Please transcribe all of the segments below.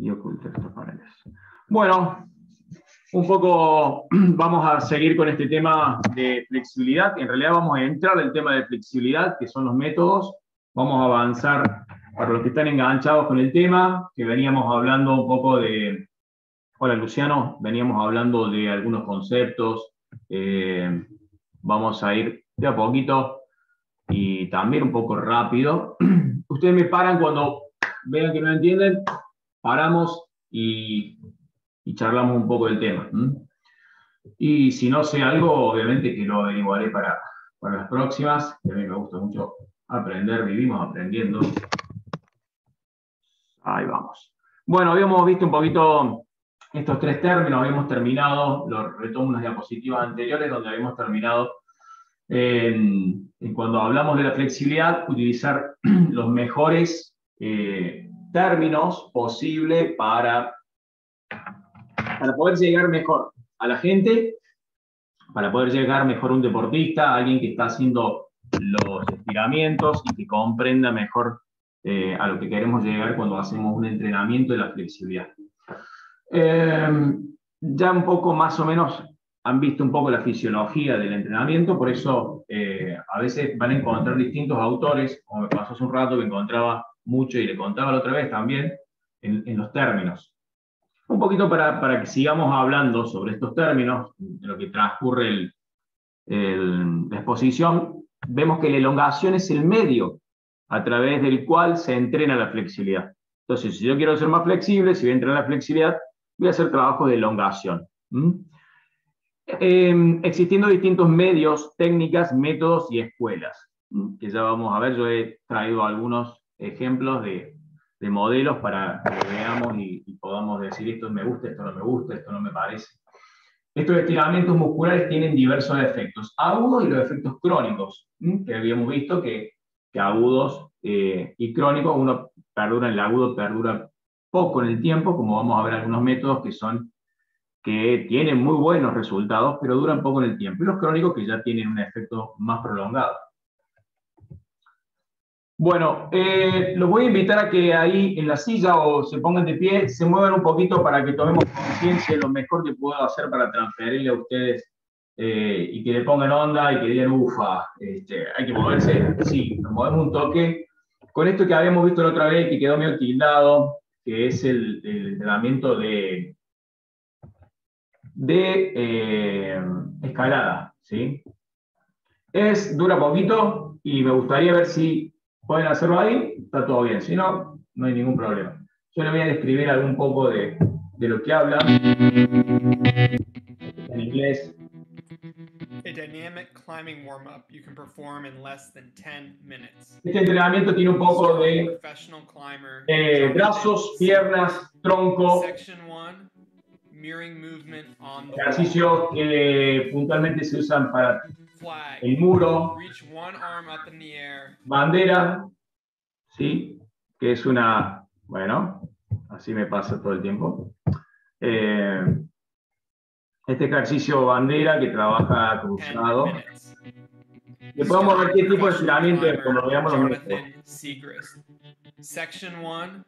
y oculto estos paneles. Bueno, un poco vamos a seguir con este tema de flexibilidad. En realidad vamos a entrar al tema de flexibilidad, que son los métodos. Vamos a avanzar para los que están enganchados con el tema, que veníamos hablando un poco de... Hola Luciano, veníamos hablando de algunos conceptos. Vamos a ir de a poquito y también un poco rápido. Ustedes me paran cuando vean que no entienden, paramos y charlamos un poco del tema. Y si no sé algo, obviamente que lo averiguaré para las próximas, que a mí me gusta mucho aprender, vivimos aprendiendo. Ahí vamos. Bueno, habíamos visto un poquito estos tres términos, habíamos terminado, lo retomo unas diapositivas anteriores donde habíamos terminado en cuando hablamos de la flexibilidad, utilizar los mejores términos posibles para poder llegar mejor a la gente, para poder llegar mejor a un deportista, a alguien que está haciendo los estiramientos y que comprenda mejor a lo que queremos llegar cuando hacemos un entrenamiento de la flexibilidad. Ya un poco más o menos han visto un poco la fisiología del entrenamiento, por eso a veces van a encontrar distintos autores, como me pasó hace un rato que encontraba mucho y le contaba la otra vez también, en los términos. Un poquito para que sigamos hablando sobre estos términos, de lo que transcurre la exposición, vemos que la elongación es el medio a través del cual se entrena la flexibilidad. Entonces, si yo quiero ser más flexible, si voy a entrenar la flexibilidad, voy a hacer trabajo de elongación. Existiendo distintos medios, técnicas, métodos y escuelas, que ya vamos a ver. Yo he traído algunos ejemplos de modelos para que veamos y podamos decir esto me gusta, esto no me gusta, esto no me parece. Estos estiramientos musculares tienen diversos efectos agudos y los efectos crónicos, que habíamos visto que agudos y crónicos, el agudo perdura poco en el tiempo, como vamos a ver algunos métodos que tienen muy buenos resultados, pero duran poco en el tiempo, y los crónicos que ya tienen un efecto más prolongado. Bueno, los voy a invitar a que ahí en la silla o se pongan de pie, se muevan un poquito para que tomemos conciencia de lo mejor que puedo hacer para transferirle a ustedes y que le pongan onda y que digan, ufa, hay que moverse. Sí, nos movemos un toque. Con esto que habíamos visto la otra vez, que quedó medio tildado, que es el entrenamiento de escalada, ¿sí? Dura poquito y me gustaría ver si pueden hacerlo ahí, está todo bien, si no, no hay ningún problema. Yo les voy a describir algún poco de lo que habla en inglés. A dynamic climbing warm-up you can perform in less than 10 minutes. Este entrenamiento tiene un poco de brazos, piernas, tronco. Section 1, mirroring movement on the ejercicios que puntualmente se usan para el muro, bandera, ¿sí? Que es una, bueno, así me pasa todo el tiempo. Este ejercicio bandera que trabaja cruzado. Le podemos ver qué tipo de estiramiento es, como lo veamos los métodos. Section 1,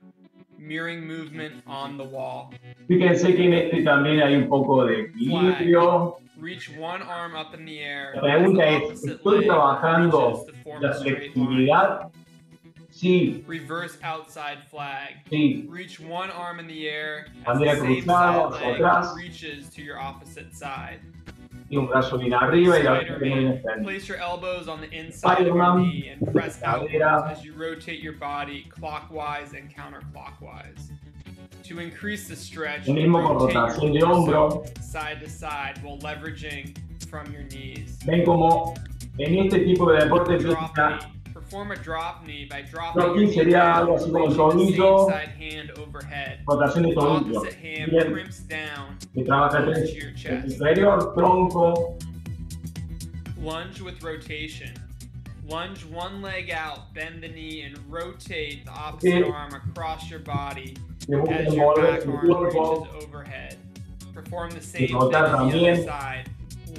mirroring movement on the wall. Fíjense que en este también hay un poco de equilibrio. La pregunta es, ¿estoy trabajando la flexibilidad? Sí. Reverse outside flag. Sí. Reach one arm in the air as Bandera the same cruzada side hacia leg atrás. reaches to your opposite side. Y un brazo bien arriba y la otra bien enfrente. Place your elbows on the inside of your knee and press outwards as you rotate your body clockwise and counterclockwise. To increase the stretch, lo mismo con rotación de hombro. Side to side while leveraging from your knees. Ven como en este tipo de deporte Perform a drop knee by dropping knee sería algo así como el tobillo, rotación de tobillo. Bien, que trabaja el inferior, tronco. Lunge with rotation. Lunge one leg out, bend the knee, and rotate the opposite arm across your body as your back arm reaches overhead. Perform the same thing on the other side.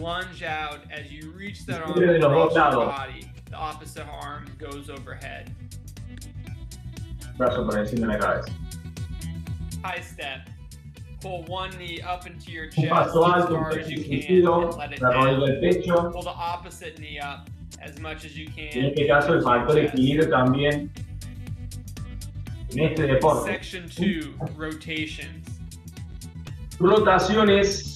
Lunge out as you reach that arm across your body. The opposite arm goes overhead. Brazo por encima de la cabeza. High step. Pull one knee up into your Un chest paso as alto, un far as pecho you can sentido, and let it la rodilla al down. pecho. Pull the opposite knee up as much as you can. En este caso, el factor equilibrio también en este deporte. Section 2, rotations. Rotaciones.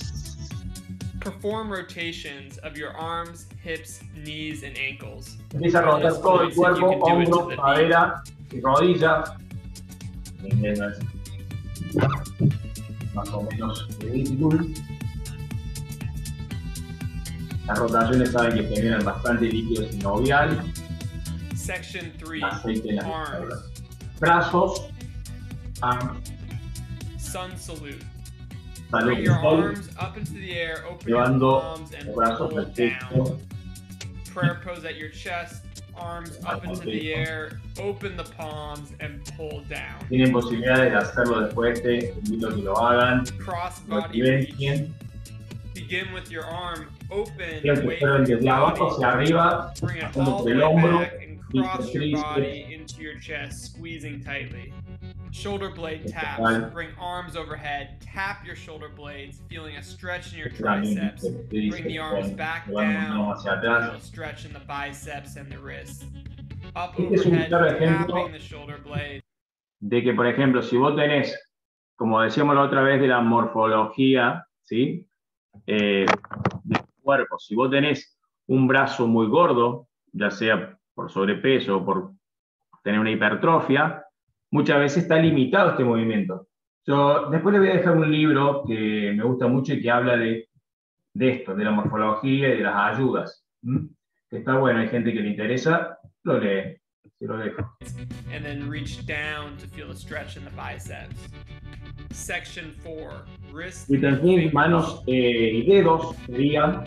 Perform rotations of your arms, hips, knees, and ankles. Empieza a rotar todo el cuerpo, hombros, cadera y rodillas. Más o menos ridículo. Las rotaciones saben que generan bastante líquido sinovial. Section 3, arms. Brazos. Sun salute. Salud. Bring your arms up into the air, open your palms, and pull down. Prayer pose at your chest, arms up into the air, open the palms, and pull down. Tienen posibilidades de hacerlo después de invito a que lo hagan. Cross body reach. Begin with your arm open, weight desde abajo hacia arriba, bring it all the way back and cross your body into your chest, squeezing tightly. Shoulder blade taps. Bring arms overhead. Tap your shoulder blades, feeling a stretch in your triceps. Bring the arms back down. Feel a stretch in the biceps and the wrists. Up overhead, tapping the shoulder blades. De que, por ejemplo, si vos tenés, como decíamos la otra vez de la morfología, ¿sí? Del cuerpo, si vos tenés un brazo muy gordo, ya sea por sobrepeso o por tener una hipertrofia, muchas veces está limitado este movimiento. Yo después les voy a dejar un libro que me gusta mucho y que habla de esto, de la morfología y de las ayudas. Que está bueno, hay gente que le interesa, lo lee, se lo dejo. And then reach down to feel a stretch in the biceps. Section 4, wrist. Y también manos y dedos serían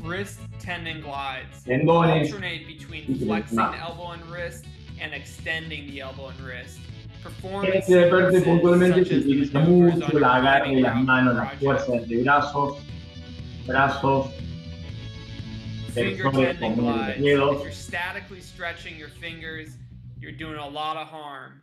wrist tendon glides. Tendones. Alternate between flexing the elbow and wrist and extending the elbow and wrist. En este deporte puntualmente se utiliza mucho la agarre de las manos, las fuerzas de brazos, finger tendon glides. If you're statically stretching your fingers, you're doing a lot of harm.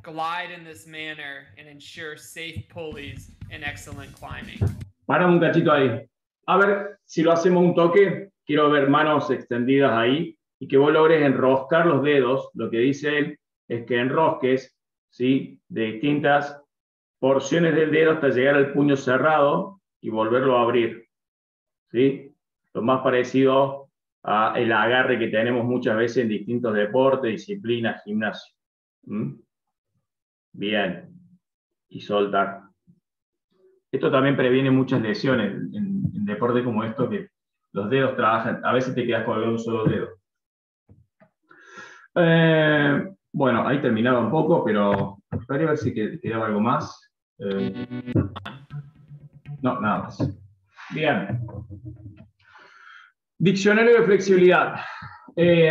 Glide in this manner and ensure safe pulleys and excellent climbing. Para un cachito ahí. A ver si lo hacemos un toque. Quiero ver manos extendidas ahí y que vos logres enroscar los dedos. Lo que dice él es que enrosques, ¿sí?, de distintas porciones del dedo hasta llegar al puño cerrado y volverlo a abrir, ¿sí? Lo más parecido al agarre que tenemos muchas veces en distintos deportes, disciplinas, gimnasio. Bien. Y soltar. Esto también previene muchas lesiones en deportes como esto, que los dedos trabajan, a veces te quedas colgado un solo dedo. Bueno, ahí terminaba un poco, pero espero a ver si quedaba algo más. No, nada más. Bien. Diccionario de flexibilidad.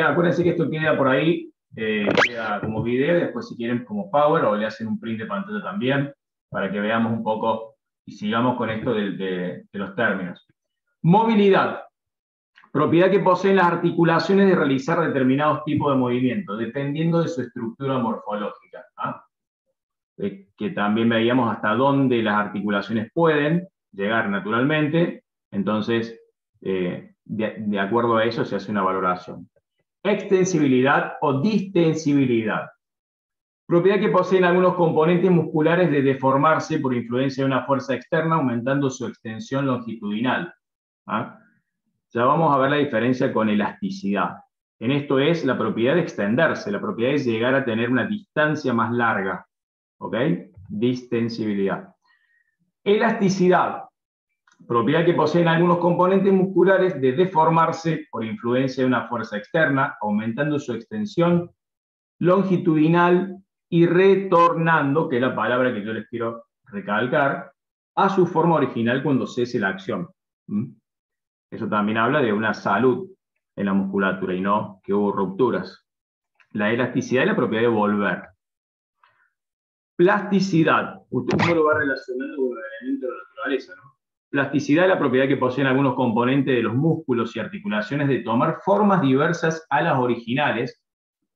Acuérdense que esto queda por ahí, queda como video, después si quieren como power o le hacen un print de pantalla también, para que veamos un poco y sigamos con esto de los términos. Movilidad. Propiedad que poseen las articulaciones de realizar determinados tipos de movimientos, dependiendo de su estructura morfológica. Que también veíamos hasta dónde las articulaciones pueden llegar naturalmente, entonces, de acuerdo a eso se hace una valoración. Extensibilidad o distensibilidad. Propiedad que poseen algunos componentes musculares de deformarse por influencia de una fuerza externa, aumentando su extensión longitudinal. Ya vamos a ver la diferencia con elasticidad. En esto es la propiedad de extenderse, la propiedad de llegar a tener una distancia más larga. ¿Ok? Distensibilidad. Elasticidad. Propiedad que poseen algunos componentes musculares de deformarse por influencia de una fuerza externa, aumentando su extensión longitudinal y retornando, que es la palabra que yo les quiero recalcar, a su forma original cuando cese la acción. Eso también habla de una salud en la musculatura y no que hubo rupturas. La elasticidad es la propiedad de volver. Plasticidad. Usted cómo lo va relacionando con el elemento de la naturaleza, ¿no? Plasticidad es la propiedad que poseen algunos componentes de los músculos y articulaciones de tomar formas diversas a las originales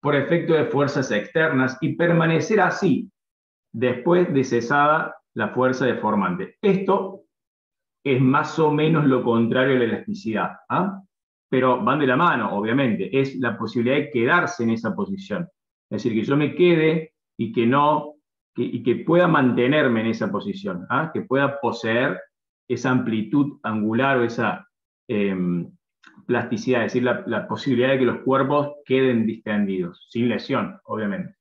por efecto de fuerzas externas y permanecer así después de cesada la fuerza deformante. Esto es más o menos lo contrario a la elasticidad, ¿ah? Pero van de la mano, obviamente. Es la posibilidad de quedarse en esa posición. Es decir, que yo me quede y que no, y que pueda mantenerme en esa posición, ¿ah? Que pueda poseer esa amplitud angular o esa plasticidad, es decir, la posibilidad de que los cuerpos queden distendidos, sin lesión, obviamente.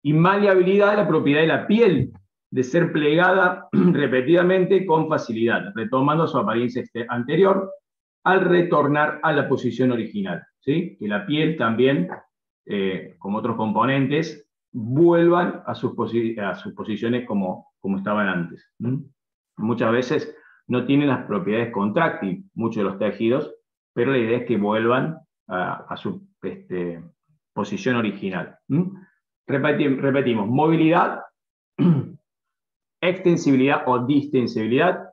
Y maleabilidad, la propiedad de la piel de ser plegada repetidamente con facilidad, retomando su apariencia anterior al retornar a la posición original, ¿sí? Que la piel también, como otros componentes, vuelvan a sus posiciones como estaban antes. Muchas veces no tienen las propiedades contráctiles, muchos de los tejidos, pero la idea es que vuelvan a su posición original. Repetimos, movilidad, extensibilidad o distensibilidad,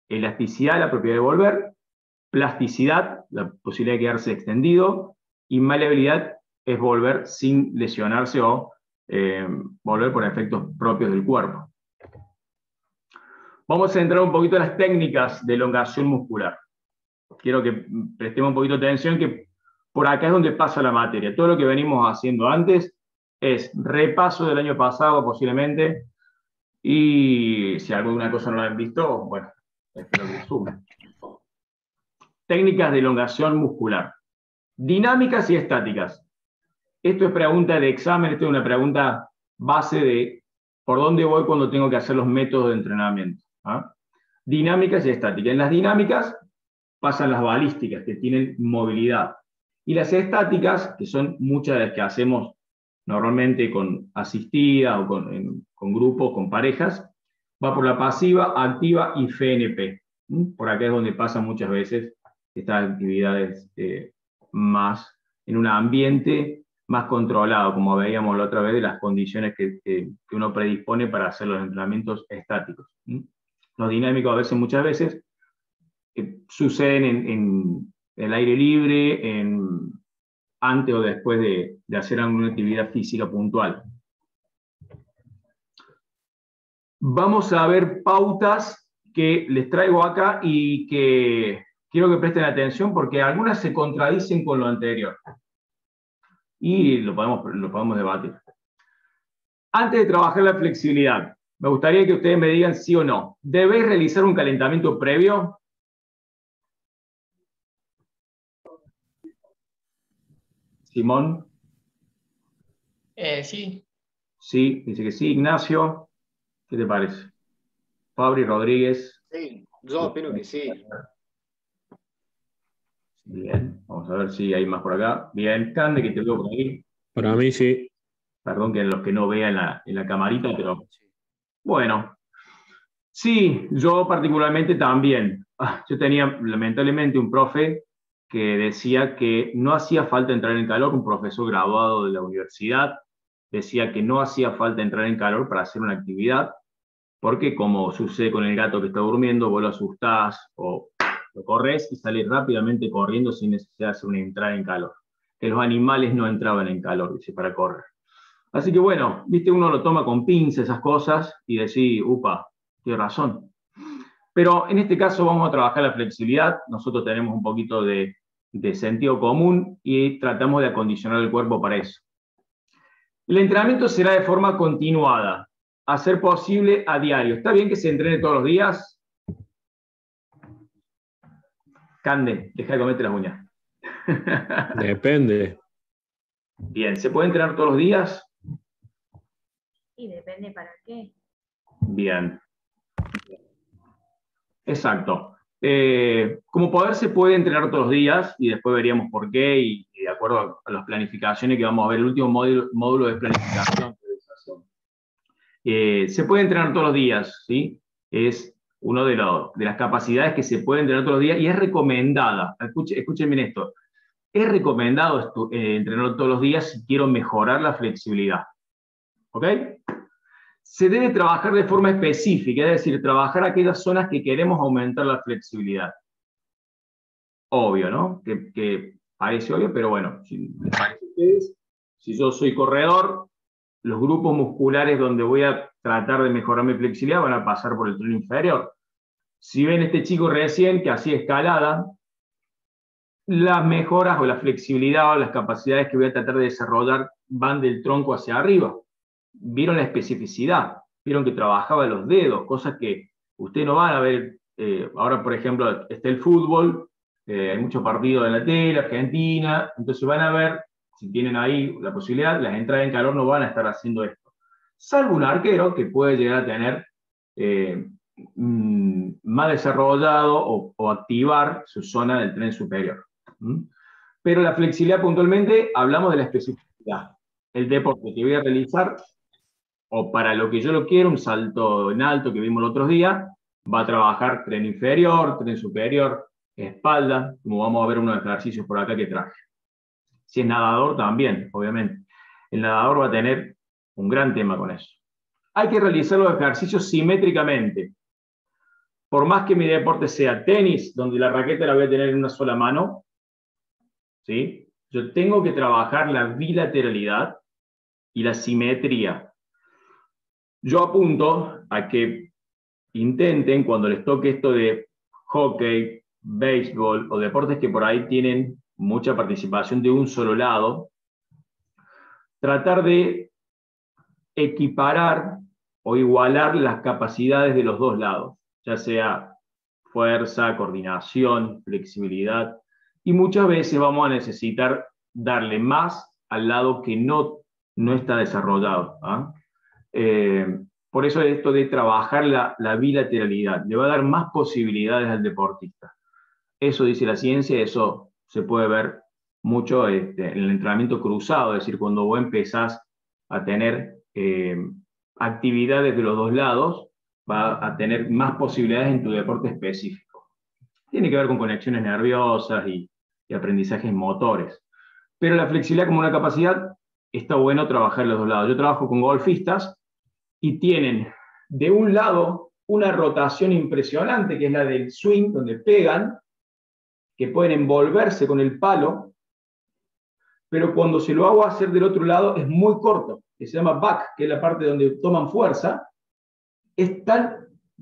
elasticidad, la propiedad de volver, plasticidad, la posibilidad de quedarse extendido, y maleabilidad es volver sin lesionarse o volver por efectos propios del cuerpo. Vamos a entrar un poquito en las técnicas de elongación muscular. Quiero que prestemos un poquito de atención, que por acá es donde pasa la materia. Todo lo que venimos haciendo antes es repaso del año pasado posiblemente, y si alguna cosa no la han visto, bueno, espero que sumen. Técnicas de elongación muscular. Dinámicas y estáticas. Esto es pregunta de examen, esto es una pregunta base de por dónde voy cuando tengo que hacer los métodos de entrenamiento. ¿Ah? Dinámicas y estáticas. En las dinámicas pasan las balísticas, que tienen movilidad. Y las estáticas, que son muchas de las que hacemos normalmente con asistida o con grupos, con parejas, va por la pasiva, activa y FNP. Por acá es donde pasan muchas veces estas actividades más en un ambiente más controlado, como veíamos la otra vez, de las condiciones que uno predispone para hacer los entrenamientos estáticos. Los dinámicos muchas veces suceden en el aire libre, antes o después de hacer alguna actividad física puntual. Vamos a ver pautas que les traigo acá y que quiero que presten atención porque algunas se contradicen con lo anterior. Y lo podemos debatir. Antes de trabajar la flexibilidad, me gustaría que ustedes me digan sí o no. ¿Debéis realizar un calentamiento previo? Simón. Sí. Sí, dice que sí. Ignacio, ¿qué te parece? Fabri, Rodríguez. Sí, yo opino que sí. Bien, vamos a ver si hay más por acá. Bien, Cande, que te veo por ahí. Para mí sí. Perdón que los que no vean en la camarita, pero bueno. Sí, yo particularmente también. Yo tenía lamentablemente un profe que decía que no hacía falta entrar en calor, un profesor graduado de la universidad, decía que no hacía falta entrar en calor para hacer una actividad, porque como sucede con el gato que está durmiendo, vos lo asustás o lo corres y salís rápidamente corriendo sin necesidad de hacer una entrada en calor. Que los animales no entraban en calor, dice, para correr. Así que bueno, viste, uno lo toma con pinzas esas cosas y decís, upa, tiene razón. Pero en este caso vamos a trabajar la flexibilidad. Nosotros tenemos un poquito de sentido común y tratamos de acondicionar el cuerpo para eso. El entrenamiento será de forma continuada, a ser posible a diario. ¿Está bien que se entrene todos los días? Cande, deja de comerte las uñas. Depende. Bien, ¿se puede entrenar todos los días? Y depende para qué. Bien. Exacto. Como poder se puede entrenar todos los días y después veríamos por qué y de acuerdo a las planificaciones que vamos a ver, el último módulo de planificación. Se puede entrenar todos los días, ¿sí? Es una de las capacidades que se puede entrenar todos los días y es recomendada. Escuchen bien esto. Es recomendado entrenar todos los días si quiero mejorar la flexibilidad. ¿Ok? Se debe trabajar de forma específica, es decir, trabajar aquellas zonas que queremos aumentar la flexibilidad. Obvio, ¿no? Que parece obvio, pero bueno, si les parece a ustedes, si yo soy corredor los grupos musculares donde voy a tratar de mejorar mi flexibilidad van a pasar por el tren inferior. Si ven este chico recién que hacía escalada, las mejoras o la flexibilidad o las capacidades que voy a tratar de desarrollar van del tronco hacia arriba. Vieron la especificidad, vieron que trabajaba los dedos, cosas que ustedes no van a ver. Ahora, por ejemplo, está el fútbol, hay muchos partidos en la tele, Argentina, entonces van a ver, si tienen ahí la posibilidad, las entradas en calor no van a estar haciendo esto. Salvo un arquero que puede llegar a tener más desarrollado o activar su zona del tren superior. Pero la flexibilidad puntualmente, hablamos de la especificidad. El deporte que voy a realizar, o para lo que yo lo quiero, un salto en alto que vimos el otro día, va a trabajar tren inferior, tren superior, espalda, como vamos a ver unos ejercicios por acá que traje. Si es nadador también, obviamente. El nadador va a tener un gran tema con eso. Hay que realizar los ejercicios simétricamente. Por más que mi deporte sea tenis, donde la raqueta la voy a tener en una sola mano, ¿sí? Yo tengo que trabajar la bilateralidad y la simetría. Yo apunto a que intenten, cuando les toque esto de hockey, béisbol o deportes que por ahí tienen mucha participación de un solo lado, tratar de equiparar o igualar las capacidades de los dos lados, ya sea fuerza, coordinación, flexibilidad, y muchas veces vamos a necesitar darle más al lado que no está desarrollado. Por eso esto de trabajar la bilateralidad le va a dar más posibilidades al deportista. Eso dice la ciencia, eso se puede ver mucho en el entrenamiento cruzado, es decir, cuando vos empezás a tener actividades de los dos lados, va a tener más posibilidades en tu deporte específico. Tiene que ver con conexiones nerviosas y aprendizajes motores. Pero la flexibilidad como una capacidad, está bueno trabajar en los dos lados. Yo trabajo con golfistas y tienen de un lado una rotación impresionante, que es la del swing, donde pegan, que pueden envolverse con el palo, pero cuando se lo hago hacer del otro lado es muy corto, que se llama back, que es la parte donde toman fuerza,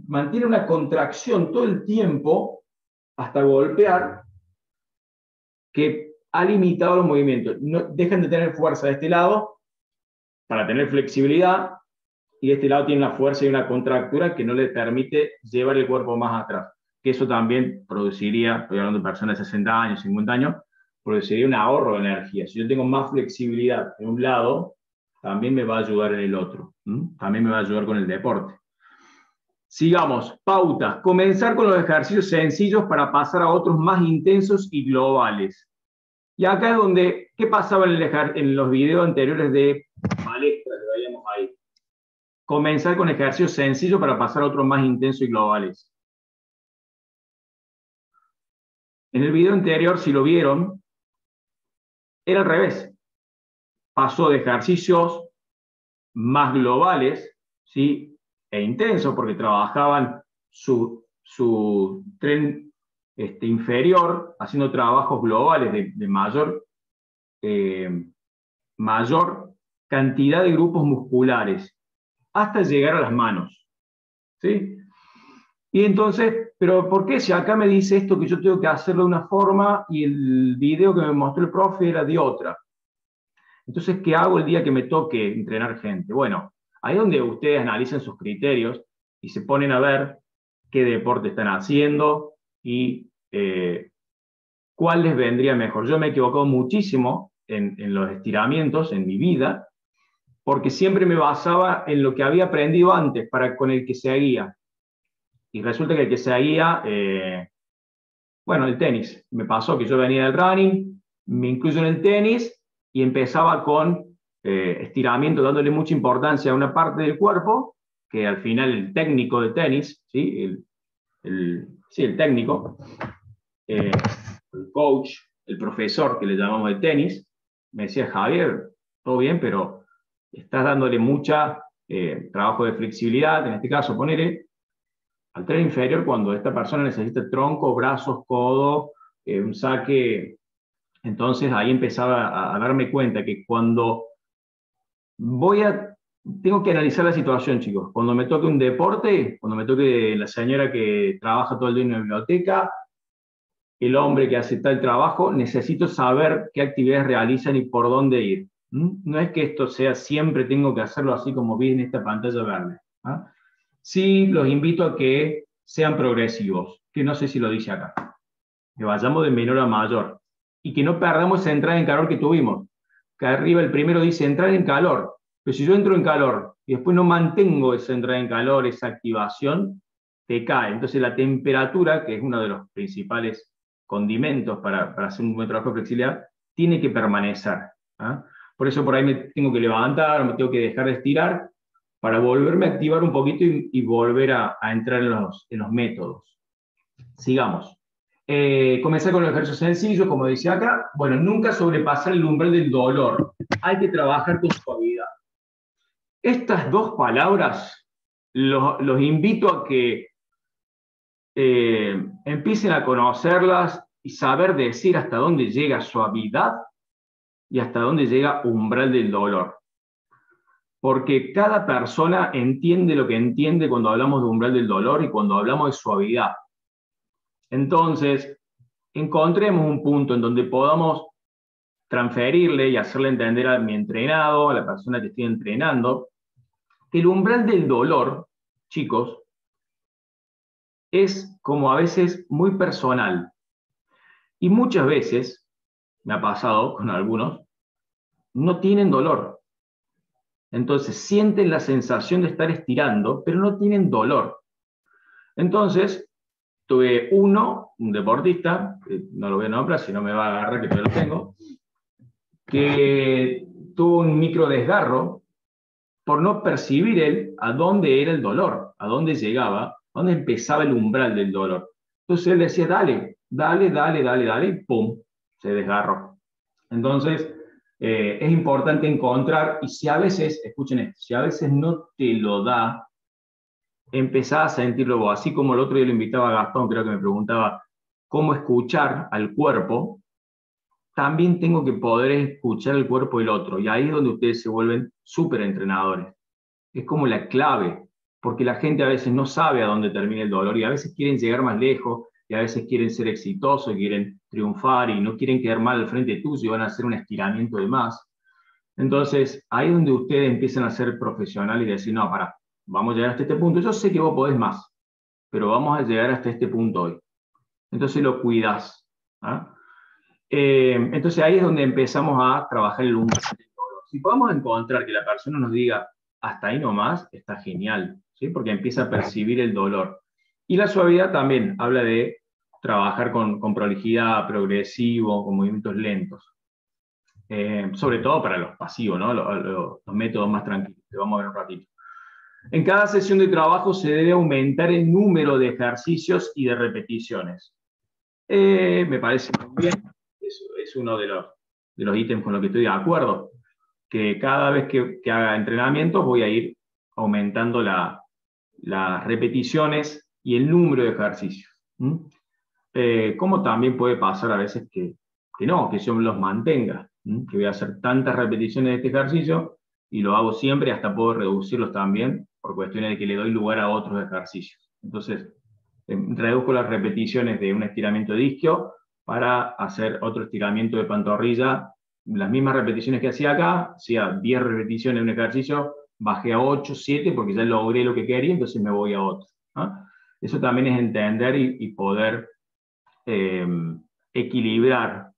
mantiene una contracción todo el tiempo hasta golpear, que ha limitado los movimientos. No, dejan de tener fuerza de este lado para tener flexibilidad, y de este lado tiene una fuerza y una contractura que no le permite llevar el cuerpo más atrás. Que eso también produciría, estoy hablando de personas de 60 años, 50 años, produciría un ahorro de energía. Si yo tengo más flexibilidad en un lado, también me va a ayudar en el otro. También me va a ayudar con el deporte. Sigamos, pautas. Comenzar con los ejercicios sencillos para pasar a otros más intensos y globales. Y acá es donde, ¿qué pasaba en los videos anteriores de palestra que veíamos ahí? Comenzar con ejercicios sencillos para pasar a otros más intensos y globales. En el video anterior, si lo vieron, era al revés. Pasó de ejercicios más globales, ¿sí?, e intensos, porque trabajaban su tren inferior, haciendo trabajos globales de mayor cantidad de grupos musculares, hasta llegar a las manos. ¿Sí? Y entonces, ¿pero por qué? Si acá me dice esto que yo tengo que hacerlo de una forma y el video que me mostró el profe era de otra. Entonces, ¿qué hago el día que me toque entrenar gente? Bueno, ahí es donde ustedes analizan sus criterios y se ponen a ver qué deporte están haciendo y cuál les vendría mejor. Yo me he equivocado muchísimo en los estiramientos en mi vida, porque siempre me basaba en lo que había aprendido antes con el que seguía. Y resulta que el que seguía, bueno, el tenis. Me pasó que yo venía del running, me incluyo en el tenis y empezaba con estiramiento, dándole mucha importancia a una parte del cuerpo, que al final el técnico de tenis, ¿sí? El técnico, el coach, el profesor que le llamamos de tenis, me decía: Javier, todo bien, pero estás dándole mucha trabajo de flexibilidad, en este caso, ponele al tren inferior cuando esta persona necesita tronco, brazos, codo, un saque. Entonces ahí empezaba a darme cuenta que cuando tengo que analizar la situación, chicos. Cuando me toque un deporte, cuando me toque la señora que trabaja todo el día en la biblioteca, el hombre que hace tal trabajo, necesito saber qué actividades realizan y por dónde ir. No es que esto sea siempre tengo que hacerlo así como vi en esta pantalla verde. ¿Ah? Sí, los invito a que sean progresivos, que no sé si lo dice acá, que vayamos de menor a mayor y que no perdamos esa entrada en calor que tuvimos. Que arriba el primero dice entrar en calor, pero si yo entro en calor y después no mantengo esa entrada en calor, esa activación, te cae. Entonces la temperatura, que es uno de los principales condimentos para hacer un buen trabajo de flexibilidad, tiene que permanecer. ¿Ah? Por eso por ahí me tengo que levantar, me tengo que dejar de estirar, para volverme a activar un poquito y volver a entrar en los métodos. Sigamos. Comenzar con el ejercicio sencillo, como decía acá. Bueno, nunca sobrepasar el umbral del dolor. Hay que trabajar con suavidad. Estas dos palabras los invito a que empiecen a conocerlas y saber decir hasta dónde llega suavidad y hasta dónde llega umbral del dolor. Porque cada persona entiende lo que entiende cuando hablamos de umbral del dolor y cuando hablamos de suavidad. Entonces, encontremos un punto en donde podamos transferirle y hacerle entender a mi entrenado, a la persona que estoy entrenando, que el umbral del dolor, chicos, es como a veces muy personal. Y muchas veces, me ha pasado con algunos, no tienen dolor. Entonces sienten la sensación de estar estirando, pero no tienen dolor. Entonces, tuve un deportista, que no lo voy a nombrar, si no me va a agarrar, que yo lo tengo, que tuvo un micro desgarro por no percibir él a dónde era el dolor, a dónde llegaba, a dónde empezaba el umbral del dolor. Entonces él decía, dale, dale, dale, dale, dale, y pum, se desgarró. Entonces, es importante encontrar, y si a veces, escuchen esto, si a veces no te lo da, empezás a sentirlo vos. Así como el otro día lo invitaba a Gastón, creo que me preguntaba cómo escuchar al cuerpo, también tengo que poder escuchar el cuerpo del otro. Y ahí es donde ustedes se vuelven súper entrenadores. Es como la clave, porque la gente a veces no sabe a dónde termina el dolor y a veces quieren llegar más lejos y a veces quieren ser exitosos, quieren triunfar y no quieren quedar mal al frente tuyo y van a hacer un estiramiento de más. Entonces, ahí es donde ustedes empiezan a ser profesionales y decir, no, pará, vamos a llegar hasta este punto. Yo sé que vos podés más, pero vamos a llegar hasta este punto hoy. Entonces lo cuidás. ¿Ah? Entonces ahí es donde empezamos a trabajar el umbral del dolor. Si podemos encontrar que la persona nos diga hasta ahí nomás, está genial, ¿sí? Porque empieza a percibir el dolor. Y la suavidad también habla de trabajar con prolijidad, progresivo, con movimientos lentos. Sobre todo para los pasivos, ¿no? Los métodos más tranquilos, que vamos a ver un ratito. En cada sesión de trabajo se debe aumentar el número de ejercicios y de repeticiones. Me parece muy bien. Es uno de los ítems con los que estoy de acuerdo, que cada vez que haga entrenamientos voy a ir aumentando las repeticiones y el número de ejercicios. Como también puede pasar a veces que no, que yo los mantenga, que voy a hacer tantas repeticiones de este ejercicio y lo hago siempre, hasta puedo reducirlos también por cuestiones de que le doy lugar a otros ejercicios. Entonces, reduzco las repeticiones de un estiramiento de isquio para hacer otro estiramiento de pantorrilla, las mismas repeticiones que hacía acá, hacía 10 repeticiones en un ejercicio, bajé a 8, 7, porque ya logré lo que quería, entonces me voy a otro. ¿No? Eso también es entender y poder equilibrar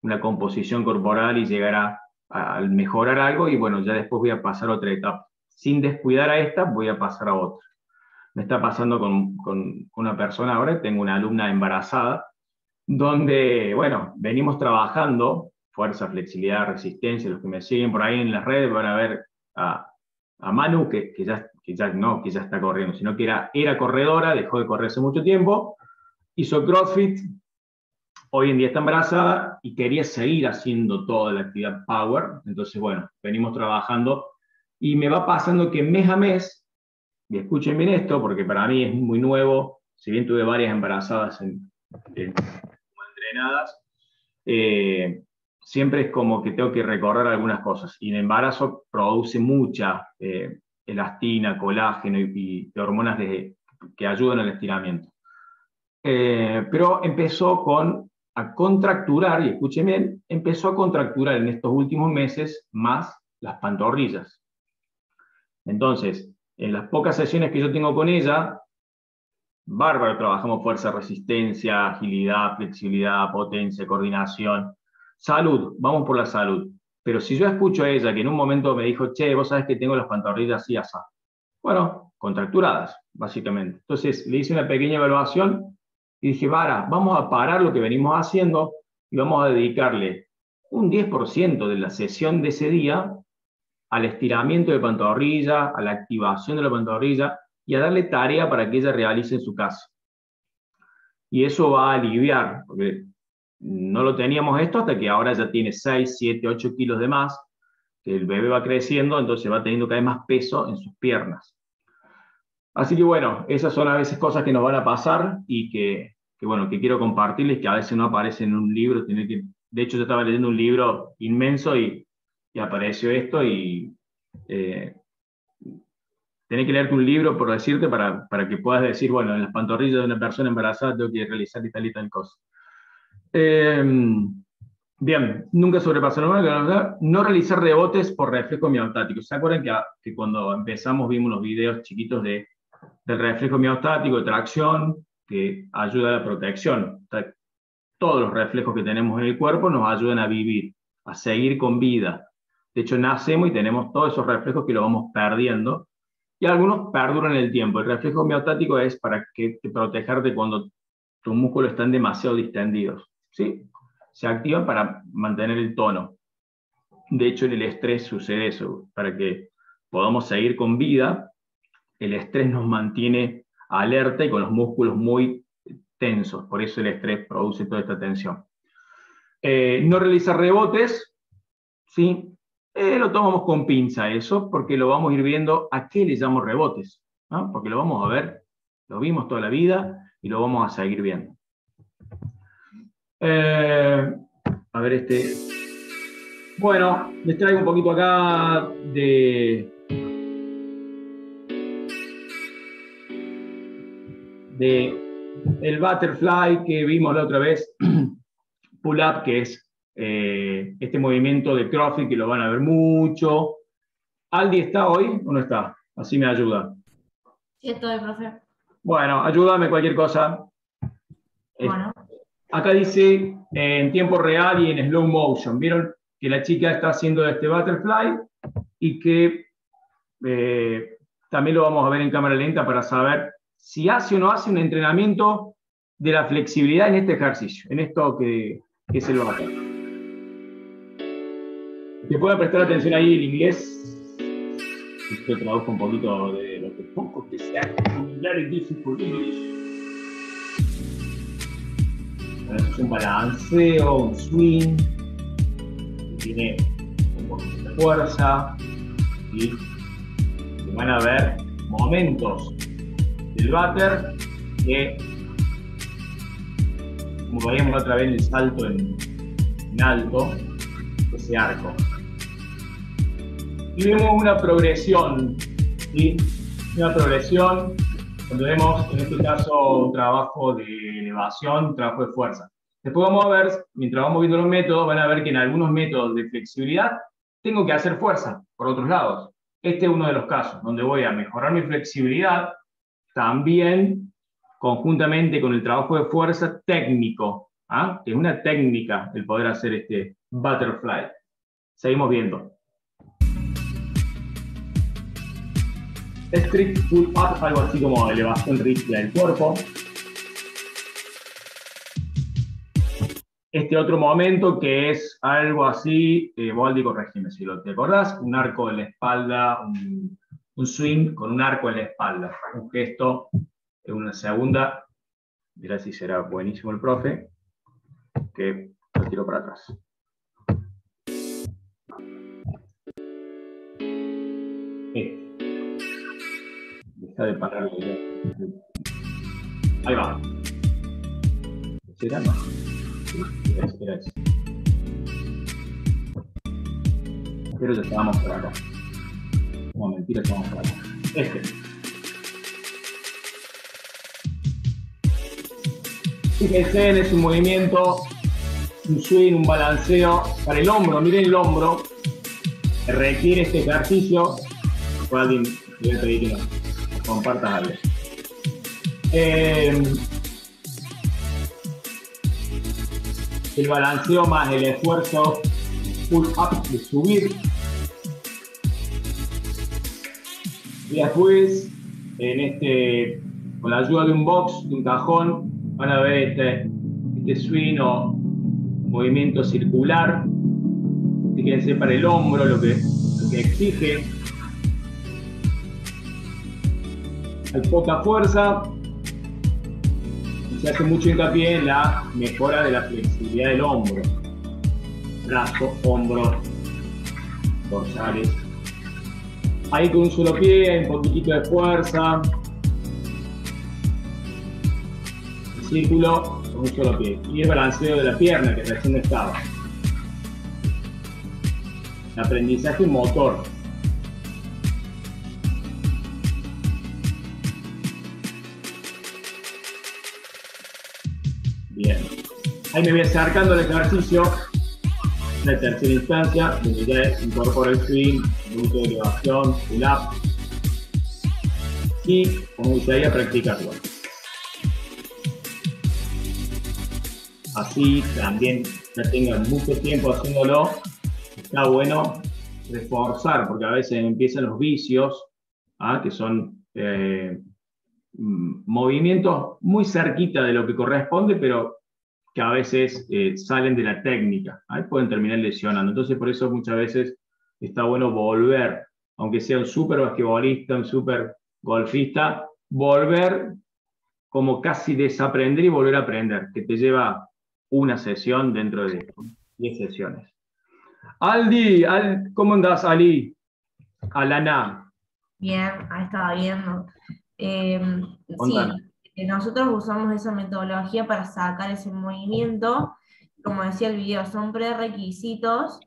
una composición corporal y llegar a mejorar algo, y bueno, ya después voy a pasar a otra etapa. Sin descuidar a esta, voy a pasar a otra. Me está pasando con una persona ahora, tengo una alumna embarazada, donde, bueno, venimos trabajando fuerza, flexibilidad, resistencia. Los que me siguen por ahí en las redes van a ver a Manu, que ya está corriendo, sino que era corredora, dejó de correr hace mucho tiempo, hizo CrossFit, hoy en día está embarazada y quería seguir haciendo toda la actividad Power. Entonces, bueno, venimos trabajando y me va pasando que mes a mes, y escuchen bien esto, porque para mí es muy nuevo, si bien tuve varias embarazadas entrenadas, siempre es como que tengo que recorrer algunas cosas. Y el embarazo produce mucha elastina, colágeno y hormonas que ayudan al estiramiento. Pero empezó a contracturar, y escuchen bien, empezó a contracturar en estos últimos meses más las pantorrillas. Entonces, en las pocas sesiones que yo tengo con ella, bárbaro, trabajamos fuerza, resistencia, agilidad, flexibilidad, potencia, coordinación. Salud, vamos por la salud. Pero si yo escucho a ella que en un momento me dijo, che, vos sabés que tengo las pantorrillas así, así. Bueno, contracturadas, básicamente. Entonces le hice una pequeña evaluación y dije, Vara, vamos a parar lo que venimos haciendo y vamos a dedicarle un 10% de la sesión de ese día al estiramiento de pantorrilla, a la activación de la pantorrilla y a darle tarea para que ella realice en su casa. Y eso va a aliviar, porque no lo teníamos esto hasta que ahora ya tiene 6, 7, 8 kilos de más, que el bebé va creciendo, entonces va teniendo cada vez más peso en sus piernas. Así que bueno, esas son a veces cosas que nos van a pasar y que quiero compartirles, que a veces no aparecen en un libro. De hecho, yo estaba leyendo un libro inmenso y apareció esto y tenés que leerte un libro, por decirte, para que puedas decir, bueno, en las pantorrillas de una persona embarazada tengo que realizar y tal cosa. Bien, nunca sobrepasar no realizar rebotes por reflejo miostático. ¿Se acuerdan que cuando empezamos vimos unos videos chiquitos del reflejo miostático, de tracción, que ayuda a la protección? O sea, todos los reflejos que tenemos en el cuerpo nos ayudan a vivir, a seguir con vida. De hecho, nacemos y tenemos todos esos reflejos que los vamos perdiendo, y algunos perduran en el tiempo. El reflejo miostático es para protegerte cuando tus músculos están demasiado distendidos, ¿sí? Se activan para mantener el tono. De hecho, en el estrés sucede eso. Para que podamos seguir con vida, el estrés nos mantiene alerta y con los músculos muy tensos. Por eso el estrés produce toda esta tensión. No realizar rebotes, ¿sí? Lo tomamos con pinza eso, porque lo vamos a ir viendo a qué le llamo rebotes, ¿no? Porque lo vamos a ver, lo vimos toda la vida y lo vamos a seguir viendo. A ver Bueno, les traigo un poquito acá el butterfly que vimos la otra vez, pull up, que es este movimiento de CrossFit que lo van a ver mucho. ¿Aldi está hoy o no está? Así me ayuda. Sí, estoy, profe. Bueno, ayúdame cualquier cosa. Bueno. Acá dice en tiempo real y en slow motion. ¿Vieron que la chica está haciendo este butterfly? Y que también lo vamos a ver en cámara lenta para saber si hace o no hace un entrenamiento de la flexibilidad en este ejercicio, en esto que es el butterfly. Que puedan prestar atención ahí en inglés. Yo traduzco un poquito de lo que poco que sea. Very difficult English. Es un balanceo, un swing, que tiene un poquito de fuerza, y van a ver momentos del váter que, como veíamos otra vez, el salto en alto, ese arco. Y vemos una progresión, ¿sí? Una progresión cuando vemos, en este caso, un trabajo de elevación, un trabajo de fuerza. Después vamos a ver, mientras vamos viendo los métodos, van a ver que en algunos métodos de flexibilidad tengo que hacer fuerza por otros lados. Este es uno de los casos, donde voy a mejorar mi flexibilidad, también conjuntamente con el trabajo de fuerza técnico, ¿ah? Que es una técnica el poder hacer este butterfly. Seguimos viendo. Strict pull up, algo así como elevación rígida del cuerpo. Este otro momento que es algo así, Baldi, corregime si te acordás, un arco en la espalda, un swing con un arco en la espalda. Un gesto en una segunda, mirá si será buenísimo el profe, que lo tiro para atrás. Deja de pararlo ya. Ahí va. ¿Será? No. Espera. Pero ya estábamos por acá. No, mentira, estábamos por acá. Fíjense en ese movimiento, un swing, un balanceo para el hombro. Miren el hombro que requiere este ejercicio. Por alguien le voy a pedir que nos compartas algo. El balanceo más el esfuerzo pull up de subir. Y después, con la ayuda de un box, de un cajón, van a ver este swing o movimiento circular. Fíjense para el hombro lo que exige. Hay poca fuerza y se hace mucho hincapié en la mejora de la flexibilidad del hombro. Brazo, hombro, dorsales. Ahí con un solo pie, un poquitito de fuerza. El círculo con un solo pie. Y el balanceo de la pierna que recién estaba. El aprendizaje motor. Bien. Ahí me voy acercando al ejercicio. La tercera instancia, donde ya incorporo el swing, punto de elevación, pull up. Y, como dice ahí, a practicarlo. Así también ya tengan mucho tiempo haciéndolo. Está bueno reforzar, porque a veces empiezan los vicios, que son movimientos muy cerquita de lo que corresponde, pero que a veces salen de la técnica, pueden terminar lesionando. Entonces, por eso muchas veces está bueno volver, aunque sea un súper basquetbolista, un súper golfista, volver como casi desaprender y volver a aprender, que te lleva una sesión dentro de 10 sesiones. Aldi, ¿cómo andás, Ali? Alana. Bien, ahí estaba viendo. Sí, nosotros usamos esa metodología para sacar ese movimiento. Como decía el video, son prerequisitos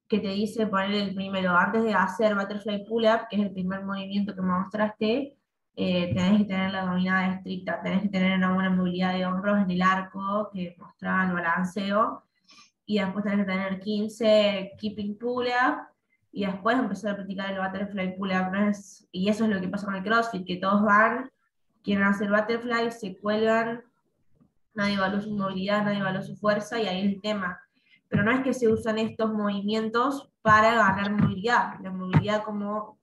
que te dice poner el primero, antes de hacer butterfly pull-up, que es el primer movimiento que me mostraste, tenés que tener la dominada estricta, tenés que tener una buena movilidad de hombros en el arco, que mostraba el balanceo, y después tenés que tener 15 keeping pull-up, y después empezar a practicar el butterfly pull-up, y eso es lo que pasa con el CrossFit, que todos van, quieren hacer butterfly, se cuelgan, nadie evalúa su movilidad, nadie evalúa su fuerza, y ahí es el tema. Pero no es que se usan estos movimientos para ganar movilidad, la movilidad como...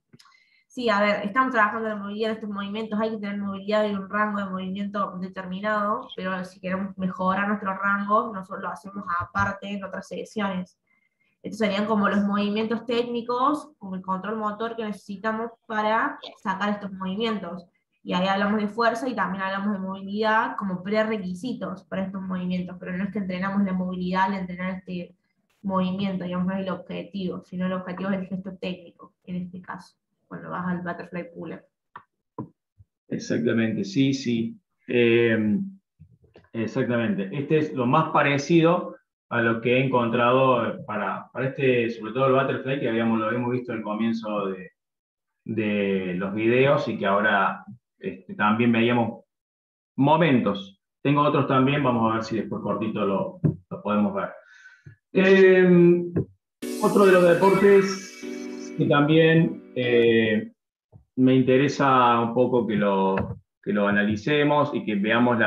Sí, a ver, estamos trabajando en la movilidad en estos movimientos, hay que tener movilidad y un rango de movimiento determinado, pero si queremos mejorar nuestros rangos, nosotros lo hacemos aparte en otras sesiones. Estos serían como los movimientos técnicos, como el control motor que necesitamos para sacar estos movimientos. Y ahí hablamos de fuerza y también hablamos de movilidad como prerequisitos para estos movimientos, pero no es que entrenamos la movilidad al entrenar este movimiento, digamos, no es el objetivo, sino el objetivo es el gesto técnico, en este caso, cuando vas al butterfly pull-up. Exactamente, sí. Exactamente. Este es lo más parecido a lo que he encontrado para sobre todo el butterfly, que lo habíamos visto al comienzo de los videos y que ahora también veíamos momentos. Tengo otros también, vamos a ver si después cortito lo podemos ver. Otro de los deportes que también me interesa un poco que lo analicemos y que veamos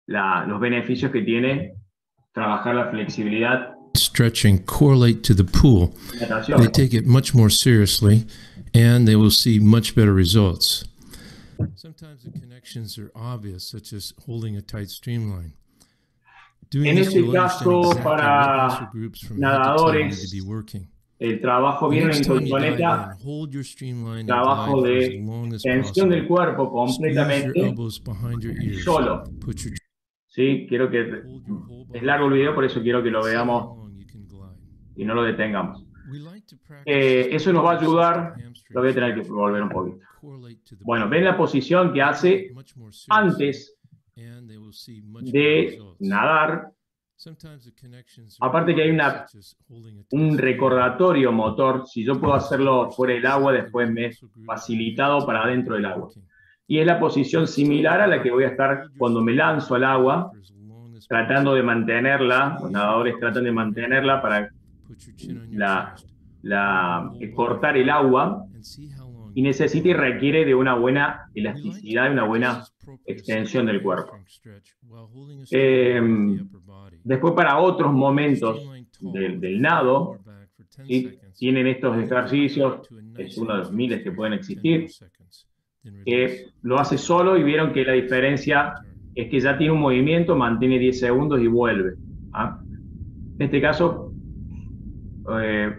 los beneficios que tiene trabajar la flexibilidad. Stretching correlate to the pool. They take it much more seriously and they will see much better results. Sometimes the connections are obvious, such as holding a tight streamline. En este caso, para nadadores, el trabajo viene en colchoneta, trabajo de tensión del cuerpo completamente solo. Sí, quiero que es largo el video, por eso quiero que lo veamos y no lo detengamos. Eso nos va a ayudar, lo voy a tener que volver un poquito. Bueno, ven la posición que hace antes de nadar, Aparte que hay un recordatorio motor, si yo puedo hacerlo fuera del agua, después me es facilitado para adentro del agua. Y es la posición similar a la que voy a estar cuando me lanzo al agua, tratando de mantenerla, los nadadores tratan de mantenerla para cortar el agua, y necesita y requiere de una buena elasticidad y una buena extensión del cuerpo. Después, para otros momentos del nado, ¿sí? Tienen estos ejercicios, es uno de los miles que pueden existir, que lo hace solo y vieron que la diferencia es que ya tiene un movimiento, mantiene 10 segundos y vuelve. ¿Ah? En este caso,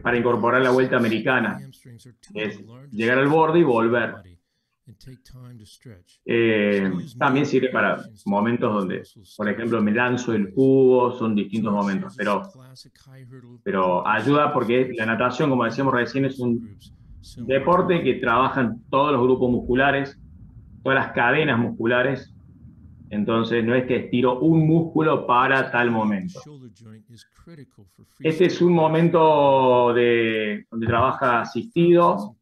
para incorporar la vuelta americana, es llegar al borde y volver. También sirve para momentos donde, por ejemplo, me lanzo el cubo, son distintos momentos, pero ayuda porque la natación, como decíamos recién, es un deporte que trabajan todos los grupos musculares, todas las cadenas musculares. Entonces no es que estiro un músculo para tal momento. Este es un momento donde trabaja asistido.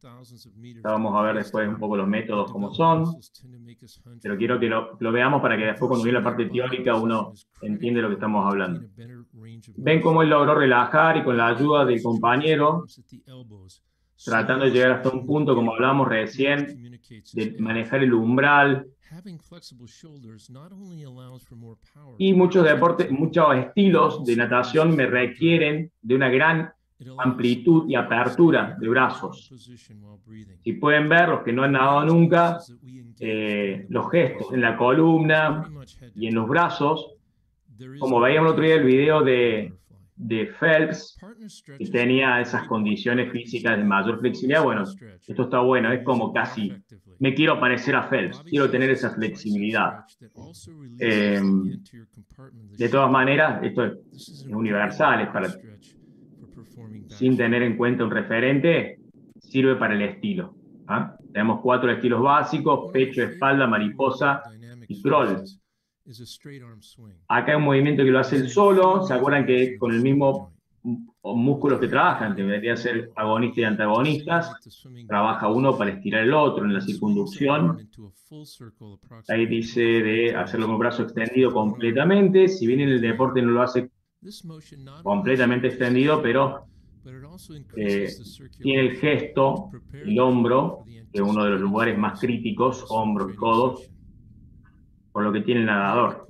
Vamos a ver después un poco los métodos como son. Pero quiero que lo veamos para que después cuando viene la parte teórica uno entiende lo que estamos hablando. Ven cómo él logró relajar y con la ayuda del compañero, tratando de llegar hasta un punto, como hablábamos recién, de manejar el umbral. Y muchos deportes, muchos estilos de natación me requieren de una gran amplitud y apertura de brazos. Si pueden ver, los que no han nadado nunca, los gestos en la columna y en los brazos, como veíamos el otro día el video de Phelps, que tenía esas condiciones físicas de mayor flexibilidad. Bueno, esto está bueno, es como casi, me quiero parecer a Phelps, quiero tener esa flexibilidad. De todas maneras, esto es universal, es para, sin tener en cuenta un referente, sirve para el estilo. ¿Ah? Tenemos 4 estilos básicos: pecho, espalda, mariposa y crawl. Acá hay un movimiento que lo hace él solo. ¿Se acuerdan que con el mismo músculos que trabajan, que debería ser agonistas y antagonistas, trabaja uno para estirar el otro en la circunducción? Ahí dice de hacerlo con el brazo extendido completamente. Si bien en el deporte no lo hace completamente extendido, pero tiene el gesto, el hombro, que es uno de los lugares más críticos, hombros y codos, por lo que tiene el nadador.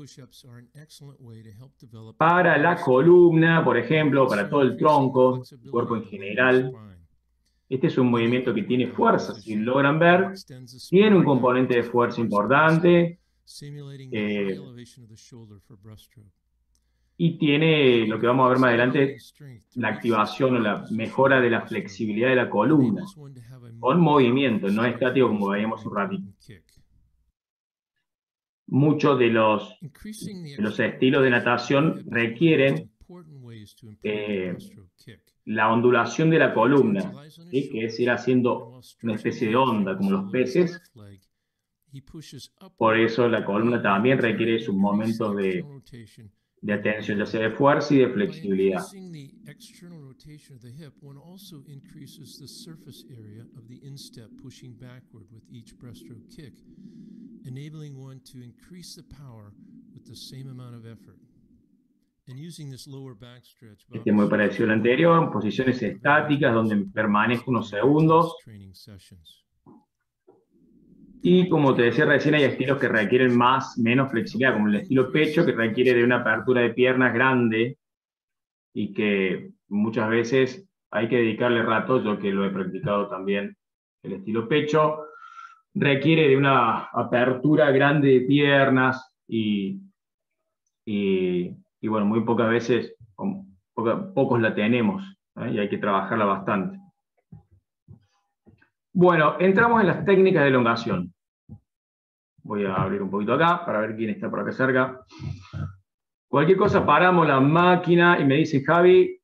Para la columna, por ejemplo, para todo el tronco, el cuerpo en general, este es un movimiento que tiene fuerza. Si logran ver, tiene un componente de fuerza importante, y tiene, lo que vamos a ver más adelante, la activación o la mejora de la flexibilidad de la columna, con movimiento, no estático como veíamos un ratito. Muchos de los estilos de natación requieren la ondulación de la columna, ¿sí? Que es ir haciendo una especie de onda, como los peces. Por eso la columna también requiere sus momentos de atención, ya sea de fuerza y de flexibilidad. Este es muy parecido al anterior, posiciones estáticas donde permanezco unos segundos. Y como te decía recién, hay estilos que requieren menos flexibilidad, como el estilo pecho, que requiere de una apertura de piernas grande y que muchas veces hay que dedicarle rato. Yo que lo he practicado también, el estilo pecho requiere de una apertura grande de piernas y bueno, muy pocas veces, pocos la tenemos, ¿eh? Y hay que trabajarla bastante. Bueno, entramos en las técnicas de elongación. Voy a abrir un poquito acá para ver quién está por acá cerca. Cualquier cosa, paramos la máquina y me dice: Javi,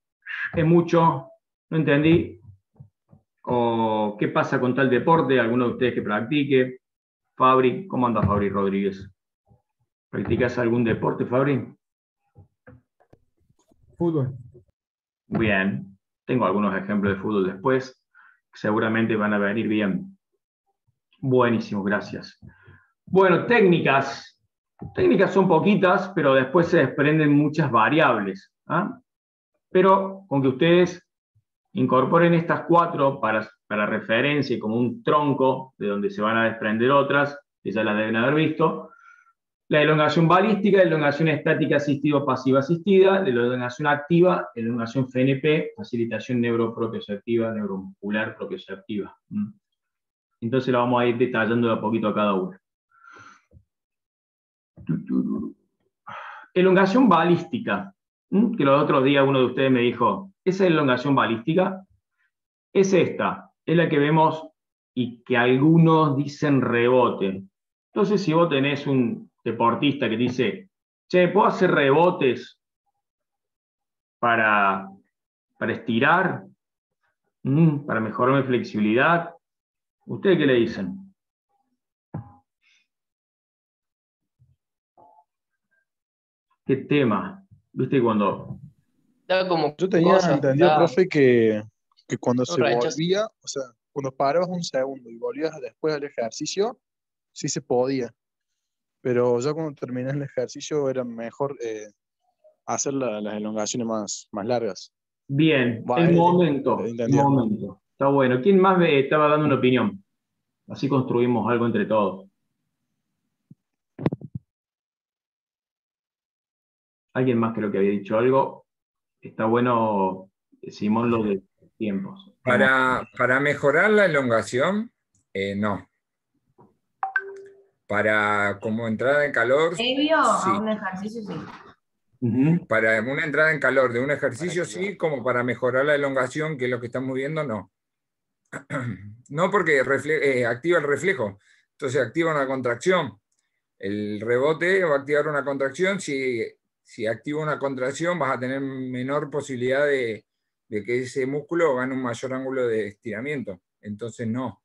es mucho, no entendí. O ¿qué pasa con tal deporte? ¿Alguno de ustedes que practique? Fabri, ¿cómo anda Fabri Rodríguez? ¿Practicas algún deporte, Fabri? Fútbol. Bien, tengo algunos ejemplos de fútbol después, que seguramente van a venir bien. Buenísimo, gracias. Bueno, técnicas. Técnicas son poquitas, pero después se desprenden muchas variables. ¿Ah? Pero con que ustedes incorporen estas 4 para referencia y como un tronco de donde se van a desprender otras, que ya las deben haber visto. La elongación balística, la elongación estática asistida o pasiva asistida, la elongación activa, la elongación FNP, facilitación neuropropioceptiva, neuromuscular propioceptiva. Entonces la vamos a ir detallando de a poquito a cada una. Elongación balística, que los otros días uno de ustedes me dijo, ¿esa elongación balística? Es esta, es la que vemos y que algunos dicen rebote. Entonces, si vos tenés un deportista que dice, che, ¿puedo hacer rebotes para estirar? ¿Para mejorar mi flexibilidad? ¿Ustedes qué le dicen? ¿Qué tema? ¿Viste cuando...? Yo tenía entendido, profe, que cuando se volvía, o sea, cuando parabas un segundo y volvías después al ejercicio, sí se podía. Pero ya cuando terminas el ejercicio era mejor hacer las elongaciones más largas. Bien, el momento. Está bueno. ¿Quién más me estaba dando una opinión? Así construimos algo entre todos. ¿Alguien más creo que había dicho algo? Está bueno, Simón, lo de tiempos. Para mejorar la elongación, no. Para como entrada en calor, ¿Previo sí. a un ejercicio, sí? Para una entrada en calor de un ejercicio, sí, como para mejorar la elongación, que es lo que estamos viendo, no. No, porque activa el reflejo, entonces activa una contracción. El rebote va a activar una contracción. Si activa una contracción, vas a tener menor posibilidad de que ese músculo gane un mayor ángulo de estiramiento. Entonces, no.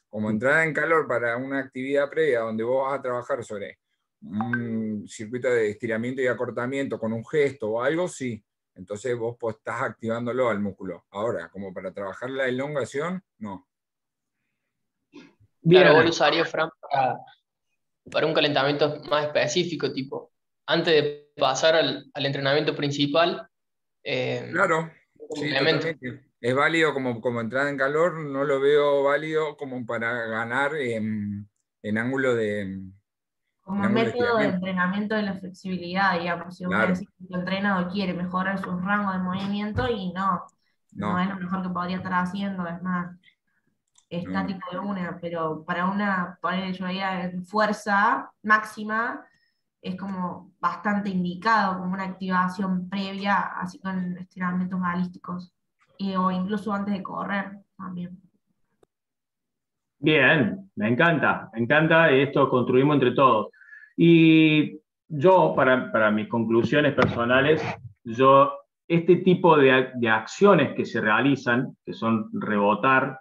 Como entrada en calor para una actividad previa donde vos vas a trabajar sobre un circuito de estiramiento y acortamiento con un gesto o algo, sí. Entonces vos estás activándolo al músculo. Ahora, como para trabajar la elongación, no. Claro, vos lo usarías, Fran, para un calentamiento más específico, tipo, antes de pasar al entrenamiento principal. Claro, sí, totalmente. Es válido como entrada en calor, no lo veo válido como para ganar en ángulo de... Como método de entrenamiento de la flexibilidad, digamos. Si uno dice que el entrenador quiere mejorar su rango de movimiento y no es lo mejor que podría estar haciendo, es más estático de una, pero para una, poner yo en fuerza máxima, es como bastante indicado, como una activación previa, así con estiramientos balísticos, o incluso antes de correr también. Bien, me encanta, esto construimos entre todos. Y yo, para mis conclusiones personales, este tipo de acciones que se realizan, que son rebotar,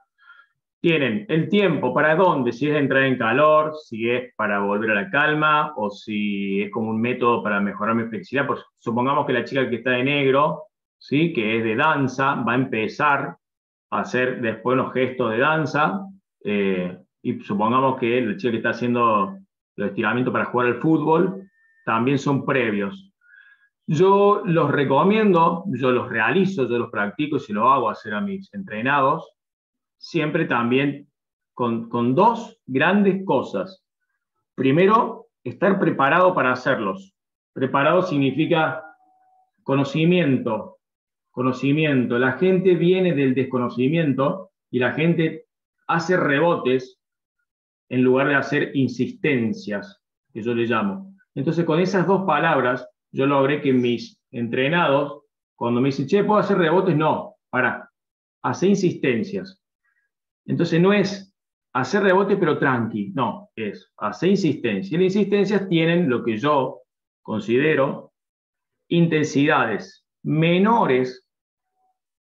tienen el tiempo para dónde, si es entrar en calor, si es para volver a la calma, o si es como un método para mejorar mi flexibilidad. Pues supongamos que la chica que está de negro, ¿sí?, que es de danza, va a empezar a hacer después unos gestos de danza, y supongamos que la chica que está haciendo los estiramientos para jugar al fútbol, también son previos. Yo los recomiendo, yo los realizo, yo los practico y se lo hago hacer a mis entrenados, siempre también con 2 grandes cosas. Primero, estar preparado para hacerlos. Preparado significa conocimiento. La gente viene del desconocimiento y la gente hace rebotes en lugar de hacer insistencias, que yo le llamo. Entonces, con esas 2 palabras, yo logré que mis entrenados, cuando me dicen, che, ¿puedo hacer rebotes? No, hacer insistencias. Entonces no es hacer rebote pero tranqui, no, es hacer insistencia. Y las insistencias tienen lo que yo considero intensidades menores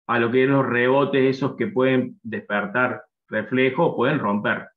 a lo que son los rebotes esos que pueden despertar reflejo o pueden romper.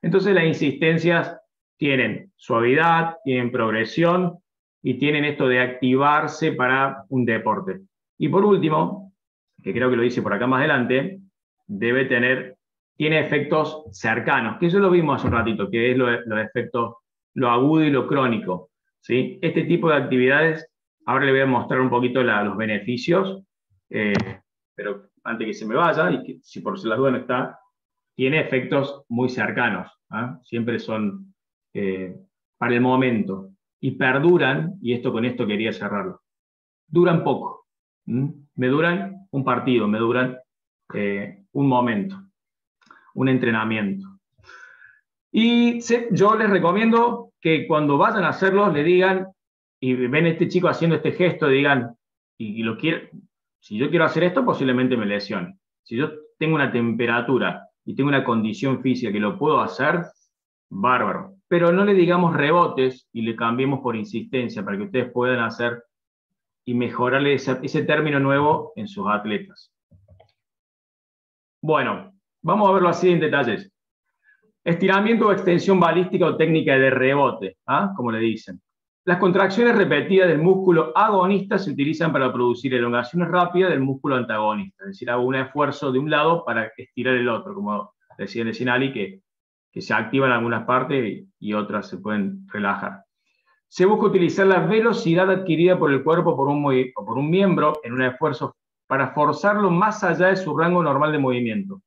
Entonces las insistencias tienen suavidad, tienen progresión y tienen esto de activarse para un deporte. Y por último, que creo que lo dice por acá más adelante, tiene efectos cercanos, que eso lo vimos hace un ratito, que es los efectos, lo agudo y lo crónico, ¿sí? Este tipo de actividades, ahora le voy a mostrar un poquito los beneficios, pero antes que se me vaya, y que si por las dudas no está, tiene efectos muy cercanos, ¿eh? Siempre son para el momento, y perduran, y con esto quería cerrarlo, duran poco, me duran un partido, me duran un momento, un entrenamiento. Y yo les recomiendo que cuando vayan a hacerlo, le digan, y ven a este chico haciendo este gesto, digan, si yo quiero hacer esto, posiblemente me lesione. Si yo tengo una temperatura y tengo una condición física que lo puedo hacer, bárbaro. Pero no le digamos rebotes y le cambiemos por insistencia para que ustedes puedan hacer y mejorarle ese término nuevo en sus atletas. Bueno, vamos a verlo así en detalles. Estiramiento o extensión balística o técnica de rebote, como le dicen. Las contracciones repetidas del músculo agonista se utilizan para producir elongaciones rápidas del músculo antagonista, es decir, hago un esfuerzo de un lado para estirar el otro, como decía el Sinali, que se activan algunas partes y otras se pueden relajar. Se busca utilizar la velocidad adquirida por el cuerpo o por un miembro en un esfuerzo para forzarlo más allá de su rango normal de movimiento.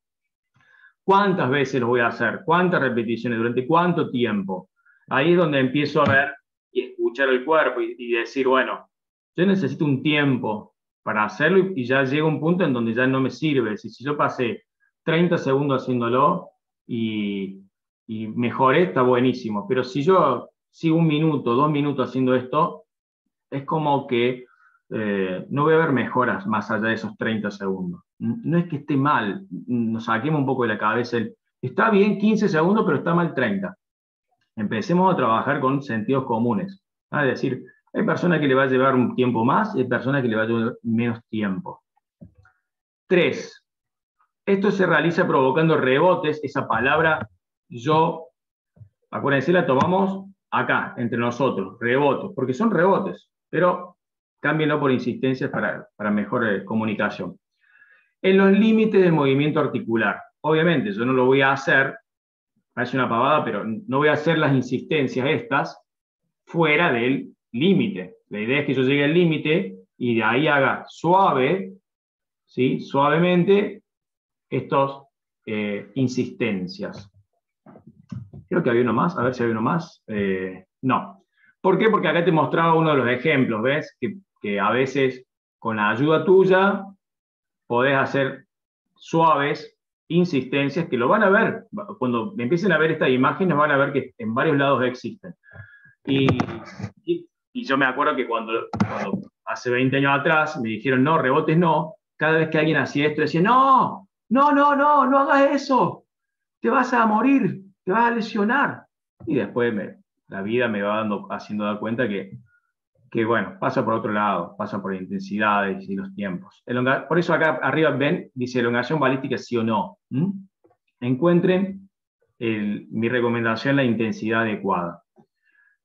¿Cuántas veces lo voy a hacer? ¿Cuántas repeticiones? ¿Durante cuánto tiempo? Ahí es donde empiezo a ver y escuchar el cuerpo y decir, bueno, yo necesito un tiempo para hacerlo y ya llega un punto en donde ya no me sirve. Si yo pasé 30 segundos haciéndolo y mejoré, está buenísimo. Pero si yo sigo 1 minuto, 2 minutos haciendo esto, es como que no voy a ver mejoras más allá de esos 30 segundos. No es que esté mal, nos saquemos un poco de la cabeza. Está bien 15 segundos, pero está mal 30. Empecemos a trabajar con sentidos comunes. Es decir, hay personas que le va a llevar un tiempo más y hay personas que le va a llevar menos tiempo. 3. Esto se realiza provocando rebotes. Esa palabra, acuérdense, la tomamos acá, entre nosotros, rebotes, porque son rebotes, pero cámbienlo por insistencias para mejor comunicación. En los límites del movimiento articular. Obviamente, yo no lo voy a hacer, parece una pavada, pero no voy a hacer las insistencias estas fuera del límite. La idea es que yo llegue al límite y de ahí haga suave, ¿sí? Suavemente, estas insistencias. Creo que había uno más, a ver si había uno más. No. ¿Por qué? Porque acá te mostraba uno de los ejemplos, ¿ves? Que a veces con la ayuda tuya podés hacer suaves insistencias que lo van a ver. Cuando empiecen a ver estas imágenes van a ver que en varios lados existen. Y yo me acuerdo que cuando hace 20 años atrás me dijeron, no, rebotes no, cada vez que alguien hacía esto decía, no hagas eso, te vas a morir, te vas a lesionar. Y después la vida me va haciendo dar cuenta que bueno, pasa por otro lado, pasa por intensidades y los tiempos. Por eso acá arriba ven, dice elongación balística sí o no. Encuentren mi recomendación, la intensidad adecuada,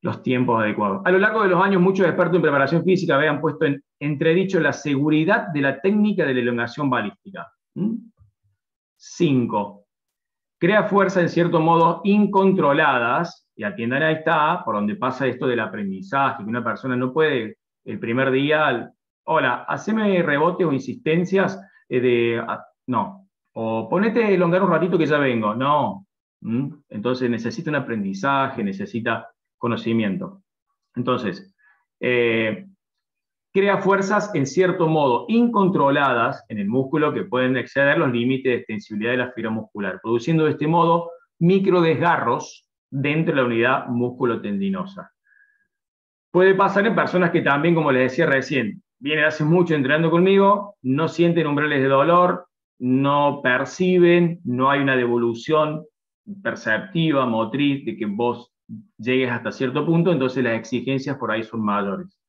los tiempos adecuados. A lo largo de los años, muchos expertos en preparación física habían puesto en entredicho la seguridad de la técnica de la elongación balística. 5. Crea fuerza en cierto modo incontroladas, y atiendan ahí está, por donde pasa esto del aprendizaje, que una persona no puede el primer día, hola, haceme rebotes o insistencias no, o ponete a elongar un ratito que ya vengo, no. Entonces necesita un aprendizaje, necesita conocimiento. Entonces, crea fuerzas en cierto modo incontroladas en el músculo que pueden exceder los límites de extensibilidad de la fibra muscular, produciendo de este modo microdesgarros dentro de la unidad músculo-tendinosa. Puede pasar en personas que también, como les decía recién, vienen hace mucho entrenando conmigo, no sienten umbrales de dolor, no perciben, no hay una devolución perceptiva, motriz, de que vos llegues hasta cierto punto, entonces las exigencias por ahí son mayores.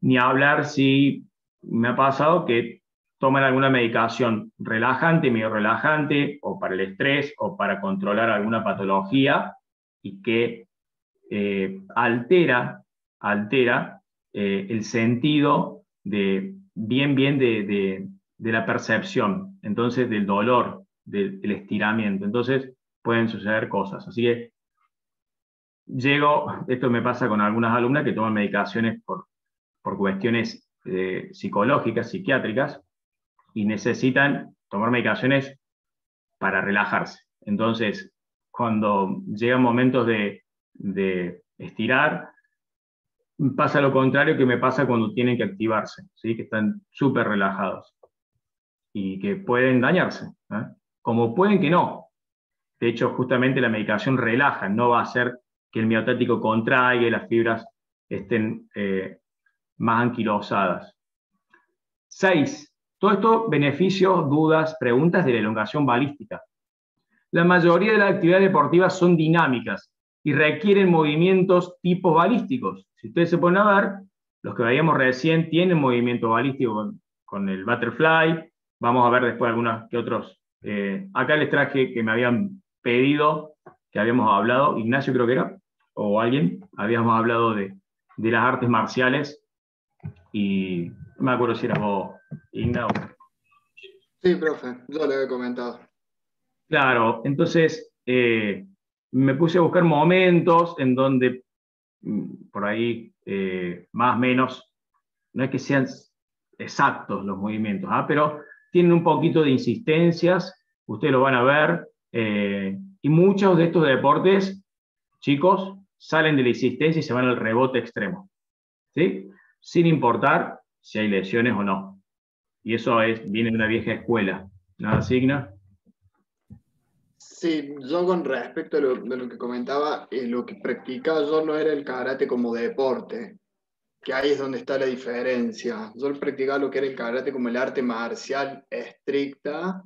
Ni hablar si me ha pasado que toman alguna medicación relajante, medio relajante, o para el estrés, o para controlar alguna patología, y que altera altera el sentido de la percepción, entonces del dolor, del estiramiento. Entonces pueden suceder cosas. Así que esto me pasa con algunas alumnas que toman medicaciones por cuestiones psicológicas, psiquiátricas, y necesitan tomar medicaciones para relajarse. Entonces, cuando llegan momentos de estirar, pasa lo contrario que me pasa cuando tienen que activarse, ¿sí? Que están súper relajados y que pueden dañarse, ¿eh? Como pueden que no. De hecho, justamente la medicación relaja, no va a hacer que el miocárdico contraiga y las fibras estén más anquilosadas. 6. Todo esto, beneficios, dudas, preguntas de la elongación balística. La mayoría de las actividades deportivas son dinámicas y requieren movimientos tipos balísticos. Si ustedes se ponen a ver, los que veíamos recién tienen movimiento balístico con el butterfly. Vamos a ver después algunos que otros. Acá les traje que me habían pedido, que habíamos hablado, Ignacio creo que era, o alguien, habíamos hablado de las artes marciales, y no me acuerdo si era vos, Igna. Sí, profe, yo le había comentado. Claro, entonces me puse a buscar momentos en donde por ahí más o menos, no es que sean exactos los movimientos, pero tienen un poquito de insistencias, ustedes lo van a ver, y muchos de estos deportes, chicos, salen de la insistencia y se van al rebote extremo, ¿sí? Sin importar si hay lesiones o no. Y eso viene de una vieja escuela, ¿no, Signa? Sí, yo con respecto a lo que comentaba, lo que practicaba yo no era el karate como deporte, que ahí es donde está la diferencia. Yo practicaba lo que era el karate como el arte marcial estricta,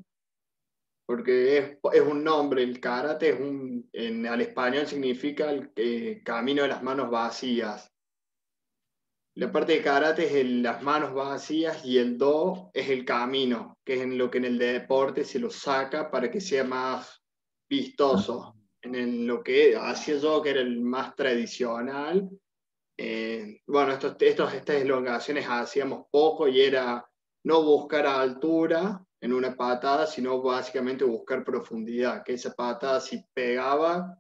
porque es un nombre, el karate al español significa el camino de las manos vacías. La parte de karate es las manos vacías y el do es el camino, que es en lo que en el deporte se lo saca para que sea más vistoso. Lo que hacía yo, que era el más tradicional, bueno, estas elongaciones hacíamos poco y era no buscar altura en una patada, sino básicamente buscar profundidad, que esa patada si pegaba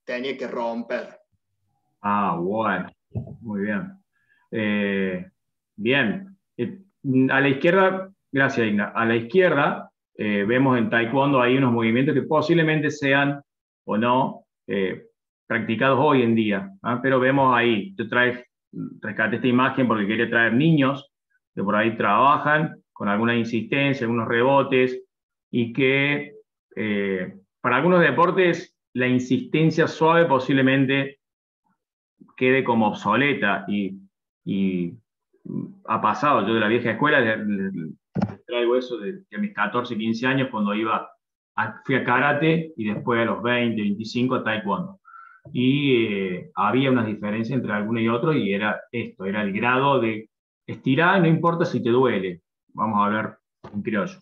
tenía que romper. Ah, bueno, muy bien. Bien, a la izquierda, gracias Igna, a la izquierda vemos en Taekwondo hay unos movimientos que posiblemente sean o no practicados hoy en día, pero vemos ahí, yo rescaté esta imagen porque quería traer niños que por ahí trabajan con alguna insistencia, algunos rebotes, y que para algunos deportes la insistencia suave posiblemente quede como obsoleta y ha pasado. Yo de la vieja escuela traigo eso de a mis 14, 15 años cuando fui a karate y después a los 20, 25 a taekwondo. Y había unas diferencias entre alguno y otro y era el grado de estirar, no importa si te duele. Vamos a hablar en criollo.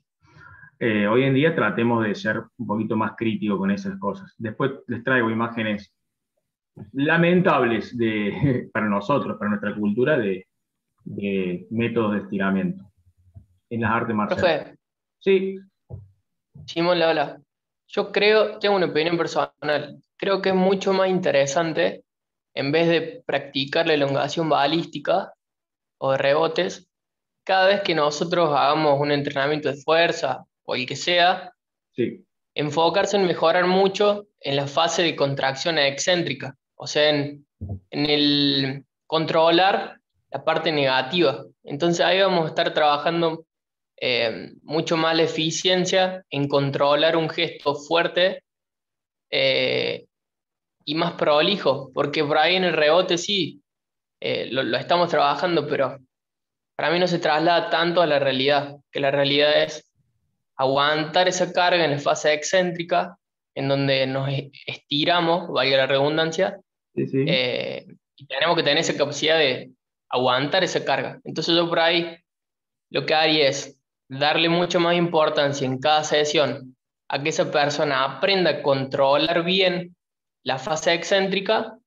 Hoy en día tratemos de ser un poquito más críticos con esas cosas. Después les traigo imágenes lamentables para nosotros, para nuestra cultura, de métodos de estiramiento en las artes marciales. Profe. Sí. Simón, hola. Yo tengo una opinión personal, creo que es mucho más interesante, en vez de practicar la elongación balística o de rebotes, cada vez que nosotros hagamos un entrenamiento de fuerza o el que sea, sí, enfocarse en mejorar mucho en la fase de contracción excéntrica, o sea, en el controlar la parte negativa. Entonces ahí vamos a estar trabajando mucho más la eficiencia en controlar un gesto fuerte y más prolijo, porque por ahí en el rebote sí, lo estamos trabajando, pero para mí no se traslada tanto a la realidad, que la realidad es aguantar esa carga en la fase excéntrica, en donde nos estiramos, valga la redundancia, sí, sí. Y tenemos que tener esa capacidad de aguantar esa carga. Entonces yo por ahí lo que haría es darle mucha más importancia en cada sesión a que esa persona aprenda a controlar bien la fase excéntrica,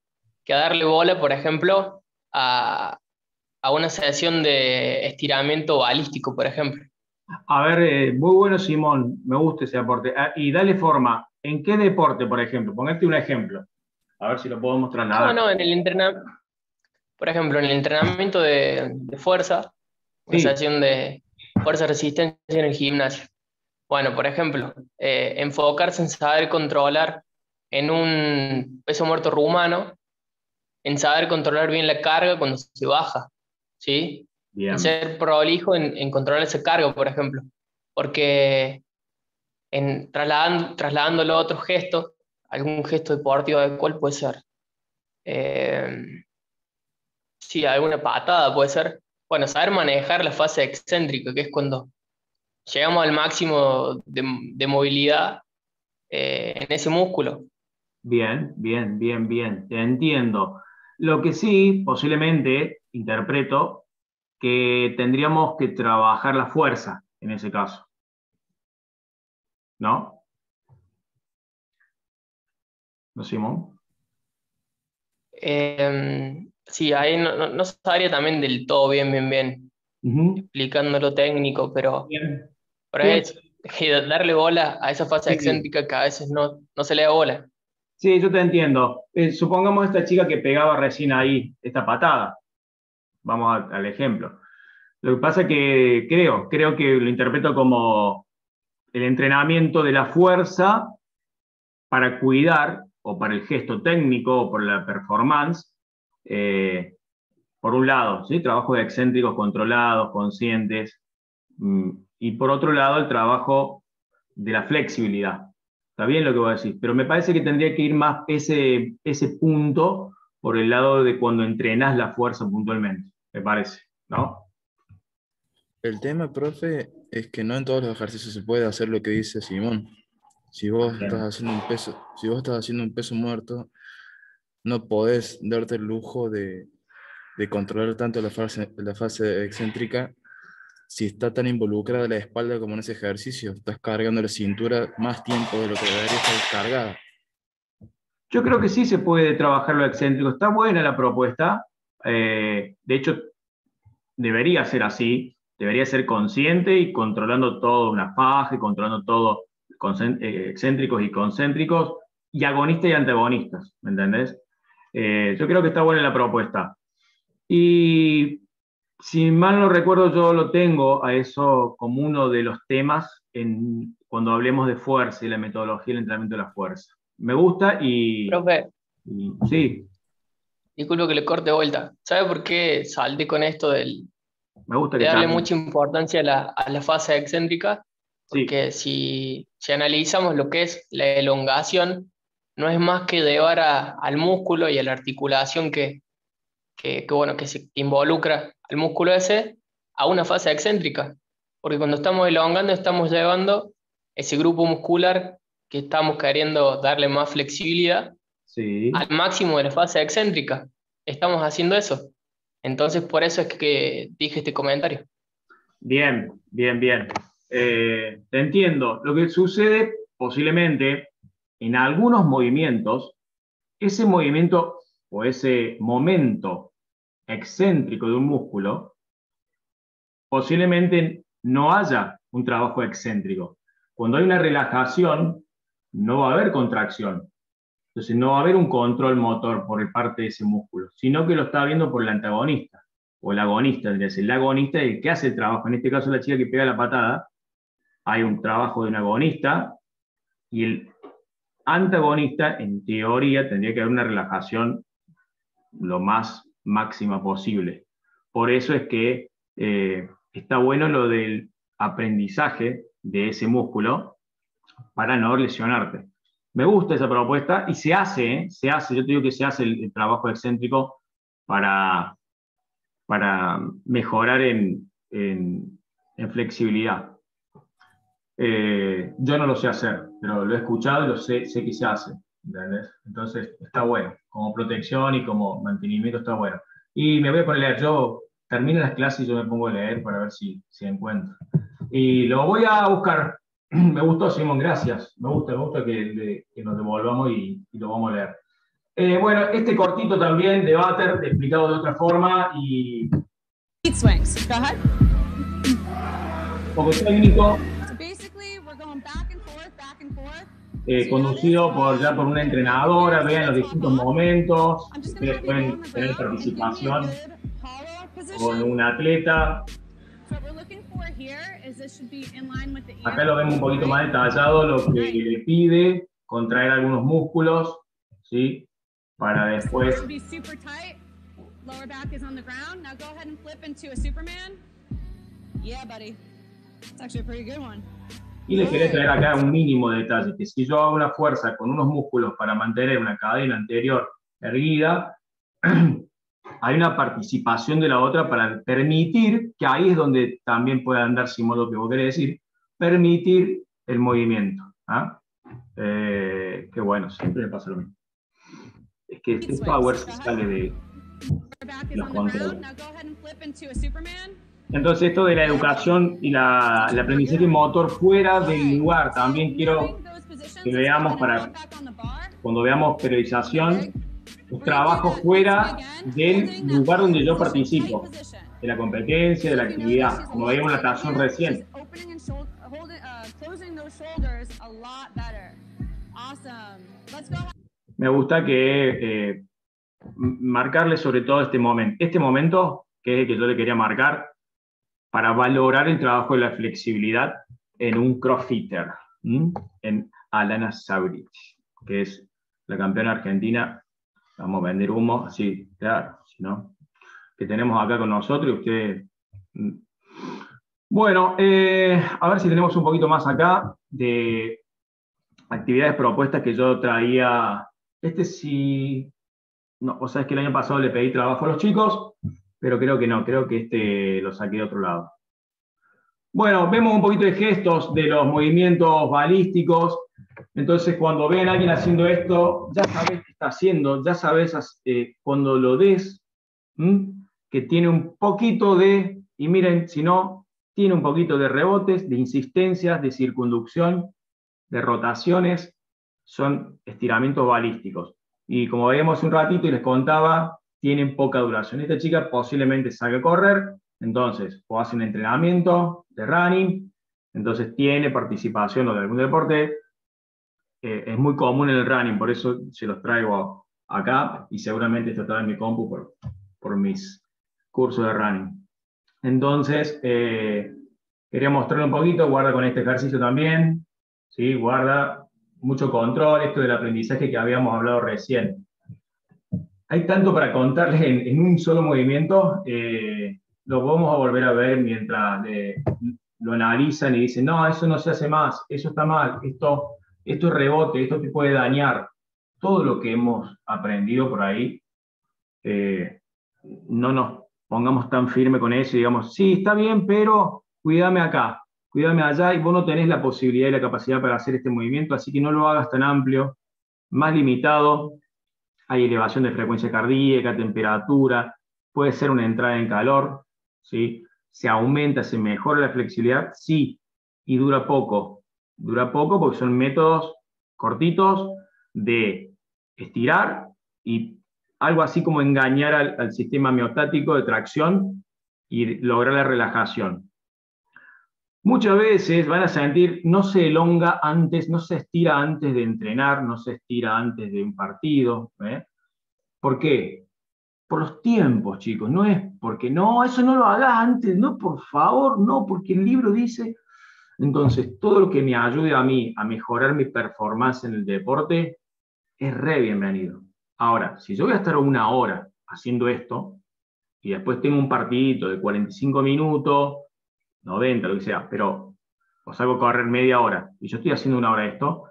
que a darle bola, por ejemplo, a una sesión de estiramiento balístico, por ejemplo. A ver, muy bueno, Simón, me gusta ese aporte. Y dale forma, ¿en qué deporte, por ejemplo? Ponete un ejemplo, a ver si lo podemos trasladar. No, en el entrenamiento, por ejemplo, en el entrenamiento de fuerza, una sesión de fuerza-resistencia en el gimnasio. Bueno, por ejemplo, enfocarse en saber controlar en un peso muerto rumano, en saber controlar bien la carga cuando se baja, ¿sí? Bien. En ser prolijo en controlar esa carga, por ejemplo. Porque trasladándolo a otro gesto, algún gesto deportivo, ¿cuál puede ser? Sí, alguna patada puede ser. Bueno, saber manejar la fase excéntrica, que es cuando llegamos al máximo de movilidad en ese músculo. Bien, te entiendo. Lo que sí, posiblemente, interpreto que tendríamos que trabajar la fuerza en ese caso. ¿No? ¿No, Simón? Sí, ahí no sabría también del todo bien, explicando lo técnico, pero por ahí es darle bola a esa fase excéntrica que a veces no se le da bola. Sí, yo te entiendo. Supongamos esta chica que pegaba recién ahí esta patada. Vamos al ejemplo. Lo que pasa es que creo que lo interpreto como el entrenamiento de la fuerza para cuidar, o para el gesto técnico, o por la performance, por un lado, ¿sí? Trabajo de excéntricos controlados, conscientes, y por otro lado el trabajo de la flexibilidad. Está bien lo que voy a decir, pero me parece que tendría que ir más ese punto por el lado de cuando entrenas la fuerza puntualmente, me parece, ¿no? El tema, profe, es que no en todos los ejercicios se puede hacer lo que dice Simón. Si vos estás haciendo un peso muerto, no podés darte el lujo de controlar tanto la fase excéntrica si está tan involucrada la espalda como en ese ejercicio. Estás cargando la cintura más tiempo de lo que debería estar cargada. Yo creo que sí se puede trabajar lo excéntrico. Está buena la propuesta. De hecho, debería ser así. Debería ser consciente y controlando todo una faja, controlando todo excéntricos y concéntricos, y agonistas y antagonistas, ¿me entendés? Yo creo que está buena la propuesta. Y si mal no recuerdo, yo lo tengo a eso como uno de los temas cuando hablemos de fuerza y la metodología del entrenamiento de la fuerza. Me gusta Profe, sí. Disculpe que le corte vuelta. ¿Sabe por qué salté con esto de darle mucha importancia a la fase excéntrica? Porque si analizamos lo que es la elongación, no es más que llevar al músculo y a la articulación que se involucra al músculo ese a una fase excéntrica. Porque cuando estamos elongando, estamos llevando ese grupo muscular que estamos queriendo darle más flexibilidad al máximo de la fase excéntrica. Estamos haciendo eso. Entonces, por eso es que dije este comentario. Bien. Te entiendo. Lo que sucede posiblemente en algunos movimientos, ese movimiento o ese momento excéntrico de un músculo, posiblemente no haya un trabajo excéntrico. Cuando hay una relajación, no va a haber contracción. Entonces no va a haber un control motor por parte de ese músculo, sino que lo está viendo por el antagonista o el agonista. El agonista es el que hace el trabajo. En este caso, la chica que pega la patada, hay un trabajo de un agonista y el antagonista, en teoría, tendría que haber una relajación lo más máxima posible. Por eso es que está bueno lo del aprendizaje de ese músculo para no lesionarte. Me gusta esa propuesta y se hace, yo te digo que se hace el trabajo excéntrico para mejorar en flexibilidad. Yo no lo sé hacer, pero lo he escuchado y sé que se hace, ¿entendés? Entonces está bueno, como protección y como mantenimiento está bueno. Y me voy a poner a leer, yo termino las clases y yo me pongo a leer para ver si encuentro. Y lo voy a buscar. Me gustó, Simón, gracias. Me gusta que nos devolvamos y lo vamos a leer. Bueno, este cortito también de Butter, explicado de otra forma y swings. Go ahead. Un poco técnico. Conducido ya por una entrenadora, vean los distintos momentos, ustedes pueden tener participación con un atleta. Acá lo vemos un poquito más detallado, lo que le pide, contraer algunos músculos, ¿sí? Para después... Lower back is on the ground. Now go ahead and flip into a Superman. Yeah, buddy. It's actually a pretty good one. Y les quería traer acá un mínimo de detalle, que si yo hago una fuerza con unos músculos para mantener una cadena anterior erguida, hay una participación de la otra para permitir, que ahí es donde también puede andar Simón lo que vos querés decir, permitir el movimiento. ¿Ah? Que bueno, siempre me pasa lo mismo. Es que este power se sale de los controles. Entonces esto de la educación y el aprendizaje motor fuera del lugar, también quiero que veamos cuando veamos periodización, los trabajos fuera del lugar donde yo participo, de la competencia, de la actividad, como veíamos en la natación recién. Me gusta que marcarle sobre todo este momento, que es el que yo le quería marcar, para valorar el trabajo de la flexibilidad en un crossfitter, en Alana Sabric, que es la campeona argentina. Vamos a vender humo, así, claro, si no, que tenemos acá con nosotros y ustedes. Bueno, a ver si tenemos un poquito más acá de actividades propuestas que yo traía. Sí, no, o sea, es que el año pasado le pedí trabajo a los chicos, pero creo que no, creo que este lo saqué de otro lado. Bueno, vemos un poquito de gestos de los movimientos balísticos. Entonces, cuando ven a alguien haciendo esto, ya sabes qué está haciendo, ya sabes cuando lo des, que tiene un poquito de, y miren, si no, tiene un poquito de rebotes, de insistencias, de circunducción, de rotaciones, son estiramientos balísticos. Y como veíamos un ratito y les contaba, tienen poca duración. Esta chica posiblemente salga a correr, entonces, o hace un entrenamiento de running, entonces tiene participación o de algún deporte. Es muy común en el running, por eso se los traigo acá, y seguramente esto está en mi compu por mis cursos de running. Entonces, quería mostrarle un poquito, guarda con este ejercicio también, ¿sí? Guarda mucho control, esto del aprendizaje que habíamos hablado recién. Hay tanto para contarles en un solo movimiento, lo vamos a volver a ver mientras lo analizan y dicen, no, eso no se hace más, eso está mal, esto es rebote, esto te puede dañar. Todo lo que hemos aprendido por ahí, no nos pongamos tan firme con eso y digamos, sí, está bien, pero cuídame acá, cuídame allá, y vos no tenés la posibilidad y la capacidad para hacer este movimiento, así que no lo hagas tan amplio, más limitado. Hay elevación de frecuencia cardíaca, temperatura, puede ser una entrada en calor, ¿sí? Se aumenta, se mejora la flexibilidad, sí, y dura poco. Dura poco porque son métodos cortitos de estirar y algo así como engañar al sistema miostático de tracción y lograr la relajación. Muchas veces van a sentir, no se elonga antes, no se estira antes de entrenar, no se estira antes de un partido. ¿Por qué? Por los tiempos, chicos. No es porque, no, eso no lo hagas antes, no, por favor, no, porque el libro dice. Entonces, todo lo que me ayude a mí a mejorar mi performance en el deporte es re bienvenido. Ahora, si yo voy a estar una hora haciendo esto, y después tengo un partidito de 45 minutos, 90, lo que sea, pero os hago correr media hora, y yo estoy haciendo una hora de esto,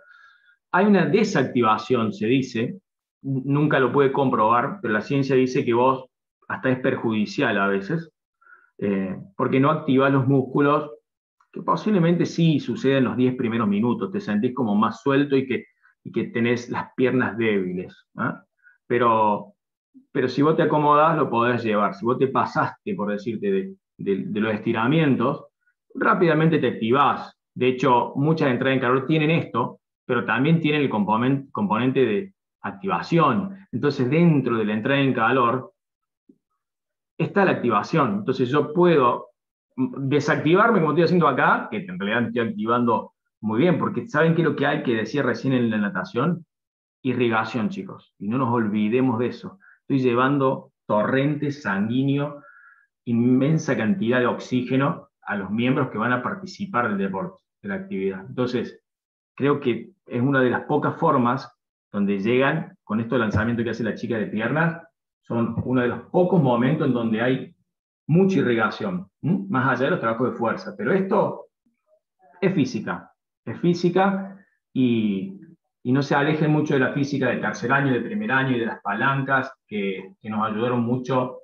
hay una desactivación, se dice, nunca lo puede comprobar, pero la ciencia dice que vos, hasta es perjudicial a veces, porque no activás los músculos, que posiblemente sí sucede en los 10 primeros minutos, te sentís como más suelto y que tenés las piernas débiles, ¿eh? Pero si vos te acomodás, lo podés llevar. Si vos te pasaste, por decirte, de los estiramientos, rápidamente te activás. De hecho, muchas entradas en calor tienen esto, pero también tienen el componente de activación. Entonces, dentro de la entrada en calor está la activación. Entonces, yo puedo desactivarme como estoy haciendo acá, que en realidad estoy activando muy bien, porque ¿saben qué es lo que hay que decir recién en la natación? Irrigación, chicos. Y no nos olvidemos de eso. Estoy llevando torrente sanguíneo, inmensa cantidad de oxígeno a los miembros que van a participar del deporte, de la actividad. Entonces, creo que es una de las pocas formas donde llegan, con estos lanzamientos que hace la chica de piernas, son uno de los pocos momentos en donde hay mucha irrigación, más allá de los trabajos de fuerza. Pero esto es física y no se alejen mucho de la física de tercer año, de primer año y de las palancas que nos ayudaron mucho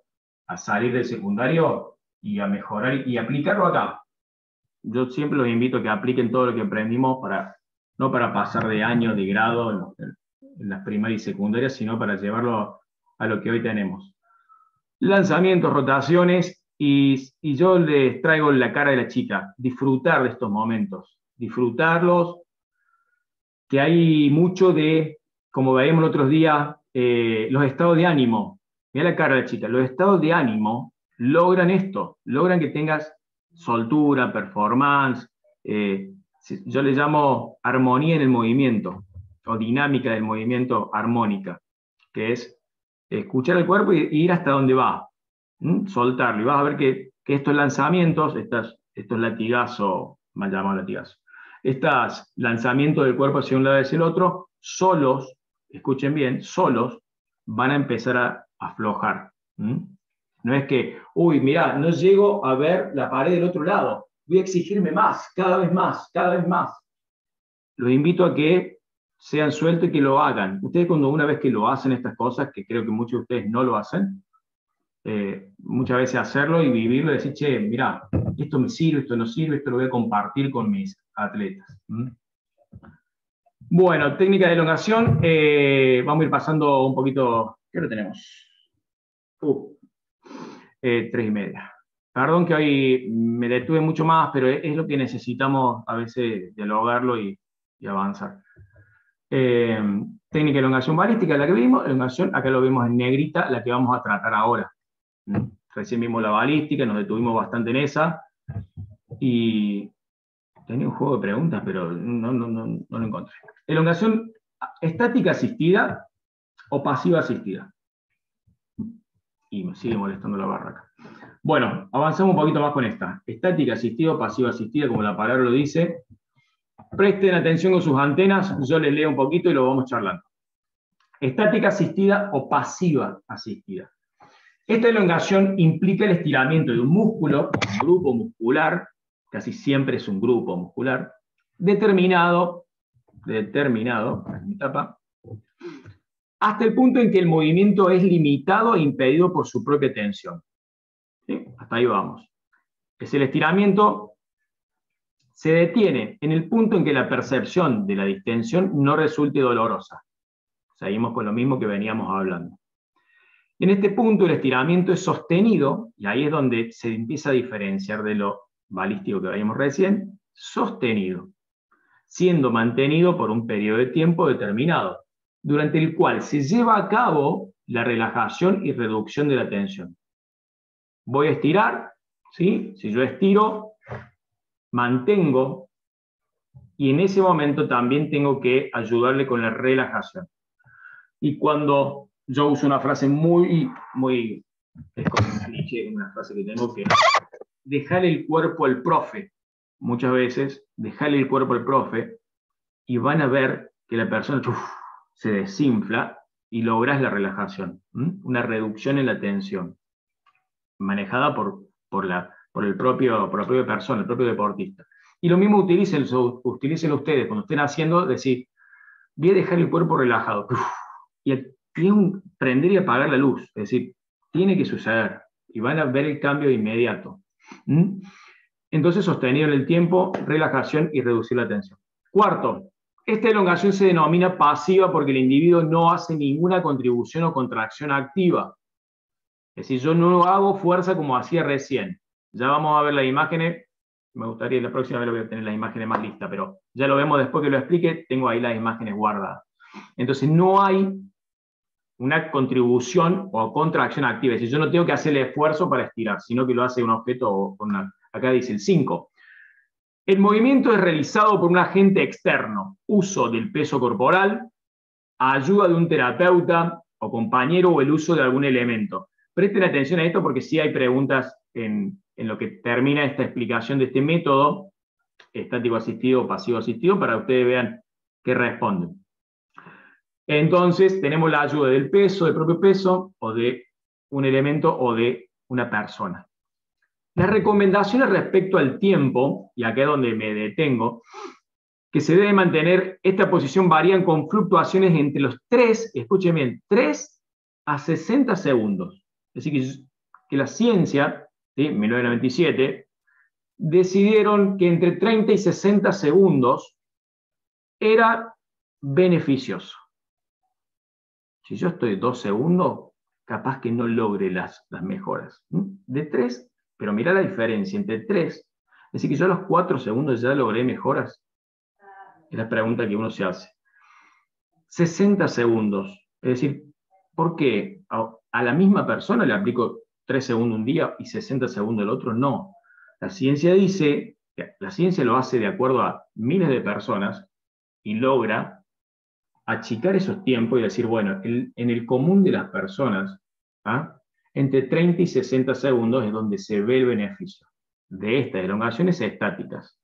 a salir del secundario y a mejorar y aplicarlo acá. Yo siempre los invito a que apliquen todo lo que aprendimos, no para pasar de año, de grado en las primarias y secundarias, sino para llevarlo a lo que hoy tenemos. Lanzamientos, rotaciones, y yo les traigo la cara de la chica, disfrutar de estos momentos, disfrutarlos, que hay mucho de, como veíamos el otro día, los estados de ánimo. Mira la cara de la chica, los estados de ánimo logran esto, logran que tengas soltura, performance, yo le llamo armonía en el movimiento, o dinámica del movimiento armónica, que es escuchar el cuerpo e ir hasta donde va, soltarlo, y vas a ver que estos lanzamientos, estos latigazos, mal llamados latigazos, estos lanzamientos del cuerpo hacia un lado y hacia el otro, solos, escuchen bien, solos, van a empezar a aflojar. No es que, uy, mirá, no llego a ver la pared del otro lado, voy a exigirme más, cada vez más, cada vez más. Los invito a que sean sueltos y que lo hagan. Ustedes cuando una vez que lo hacen estas cosas, que creo que muchos de ustedes no lo hacen, muchas veces hacerlo y vivirlo y decir, che, mirá, esto me sirve, esto no sirve, esto lo voy a compartir con mis atletas. Bueno, técnica de elongación, vamos a ir pasando un poquito, ¿qué hora tenemos? 3:30. Perdón que hoy me detuve mucho más, pero es lo que necesitamos a veces dialogarlo y avanzar. Técnica de elongación balística, la que vimos, elongación, acá lo vemos en negrita, la que vamos a tratar ahora. Recién vimos la balística, nos detuvimos bastante en esa, y tenía un juego de preguntas, pero no lo encontré. Elongación estática asistida o pasiva asistida. Y me sigue molestando la barra acá. Bueno, avanzamos un poquito más con esta. Estática asistida o pasiva asistida, como la palabra lo dice. Presten atención con sus antenas, yo les leo un poquito y lo vamos charlando. Estática asistida o pasiva asistida. Esta elongación implica el estiramiento de un músculo, un grupo muscular, casi siempre es un grupo muscular, determinado, mi tapa, hasta el punto en que el movimiento es limitado e impedido por su propia tensión. ¿Sí? Hasta ahí vamos. Es el estiramiento, se detiene en el punto en que la percepción de la distensión no resulte dolorosa. Seguimos con lo mismo que veníamos hablando. En este punto el estiramiento es sostenido, y ahí es donde se empieza a diferenciar de lo balístico que veíamos recién, sostenido, siendo mantenido por un periodo de tiempo determinado, durante el cual se lleva a cabo la relajación y reducción de la tensión. Voy a estirar, ¿sí? Si yo estiro, mantengo, y en ese momento también tengo que ayudarle con la relajación. Y cuando yo uso una frase muy, es como una frase que tengo que dejarle el cuerpo al profe. Muchas veces, dejarle el cuerpo al profe y van a ver que la persona se desinfla y logras la relajación, una reducción en la tensión, manejada por la propia persona, el propio deportista. Y lo mismo utilícenlo ustedes cuando estén haciendo, decir, voy a dejar el cuerpo relajado. Y prender y apagar la luz, es decir, tiene que suceder, y van a ver el cambio inmediato. Entonces, sostenido en el tiempo, relajación y reducir la tensión. Cuarto, esta elongación se denomina pasiva porque el individuo no hace ninguna contribución o contracción activa. Es decir, yo no hago fuerza como hacía recién. Ya vamos a ver las imágenes, me gustaría la próxima vez lo voy a tener las imágenes más listas, pero ya lo vemos después que lo explique, tengo ahí las imágenes guardadas. Entonces no hay una contribución o contracción activa. Es decir, yo no tengo que hacer el esfuerzo para estirar, sino que lo hace un objeto o acá dice el 5. El movimiento es realizado por un agente externo, uso del peso corporal, ayuda de un terapeuta o compañero o el uso de algún elemento. Presten atención a esto porque sí hay preguntas en lo que termina esta explicación de este método, estático asistido o pasivo asistido, para que ustedes vean qué responden. Entonces, tenemos la ayuda del peso, del propio peso, o de un elemento o de una persona. Las recomendaciones respecto al tiempo, y acá es donde me detengo, que se debe mantener esta posición varían con fluctuaciones entre los 3, escuchen bien, 3 a 60 segundos. Es decir, que la ciencia, ¿sí? 1997, decidieron que entre 30 y 60 segundos era beneficioso. Si yo estoy 2 segundos, capaz que no logre las mejoras. De 3, pero mira la diferencia entre 3, es decir, que yo a los 4 segundos ya logré mejoras. Es la pregunta que uno se hace. 60 segundos, es decir, ¿por qué a la misma persona le aplico 3 segundos un día y 60 segundos el otro? No. La ciencia dice, la ciencia lo hace de acuerdo a miles de personas y logra achicar esos tiempos y decir, bueno, en el común de las personas, entre 30 y 60 segundos es donde se ve el beneficio de estas elongaciones estáticas.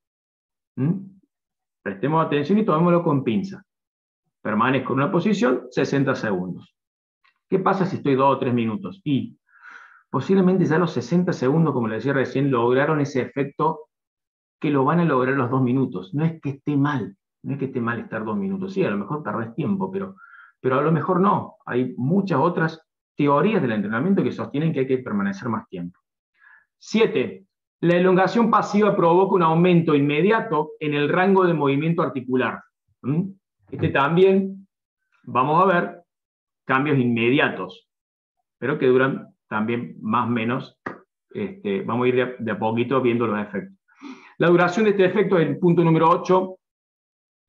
Prestemos atención y tomémoslo con pinza. Permanezco en una posición 60 segundos. ¿Qué pasa si estoy 2 o 3 minutos? Y posiblemente ya los 60 segundos, como le decía recién, lograron ese efecto que lo van a lograr los 2 minutos. No es que esté mal. No es que esté mal estar 2 minutos. Sí, a lo mejor perdés tiempo, pero a lo mejor no. Hay muchas otras teorías del entrenamiento que sostienen que hay que permanecer más tiempo. 7. La elongación pasiva provoca un aumento inmediato en el rango de movimiento articular. Este también, vamos a ver, cambios inmediatos, pero que duran también más o menos. Vamos a ir de a poquito viendo los efectos. La duración de este efecto es el punto número 8.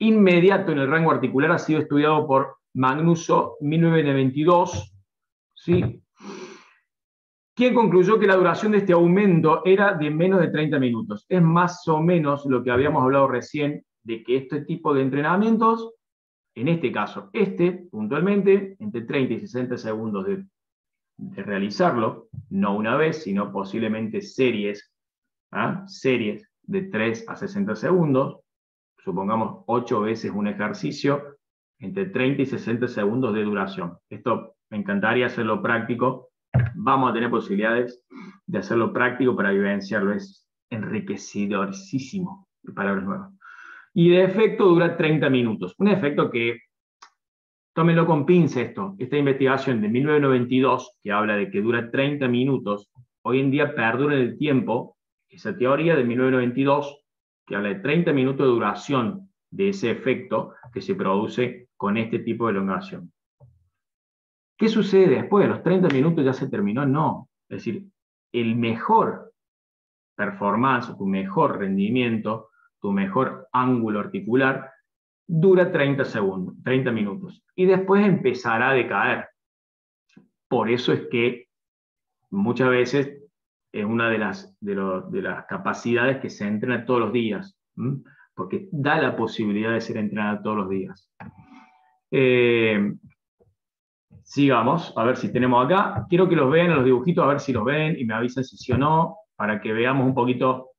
Inmediato en el rango articular ha sido estudiado por Magnuso 1992, ¿sí? Quien concluyó que la duración de este aumento era de menos de 30 minutos. Es más o menos lo que habíamos hablado recién, de que este tipo de entrenamientos, en este caso, puntualmente, entre 30 y 60 segundos de realizarlo, no una vez, sino posiblemente series de 3 a 60 segundos, supongamos 8 veces un ejercicio, entre 30 y 60 segundos de duración. Esto me encantaría hacerlo práctico. Vamos a tener posibilidades de hacerlo práctico para vivenciarlo. Es enriquecedorísimo, palabras nuevas. Y de efecto dura 30 minutos. Un efecto que, tómenlo con pinza esta investigación de 1992, que habla de que dura 30 minutos, hoy en día perdura en el tiempo. Esa teoría de 1992, que habla de 30 minutos de duración de ese efecto que se produce con este tipo de elongación. ¿Qué sucede después? ¿De los 30 minutos ya se terminó? No. Es decir, el mejor performance, tu mejor rendimiento, tu mejor ángulo articular, dura 30 minutos. Y después empezará a decaer. Por eso es que muchas veces es una de las capacidades que se entrena todos los días, porque da la posibilidad de ser entrenada todos los días. Sigamos, a ver si tenemos acá. Quiero que los vean en los dibujitos, a ver si los ven y me avisan si sí o no, para que veamos un poquito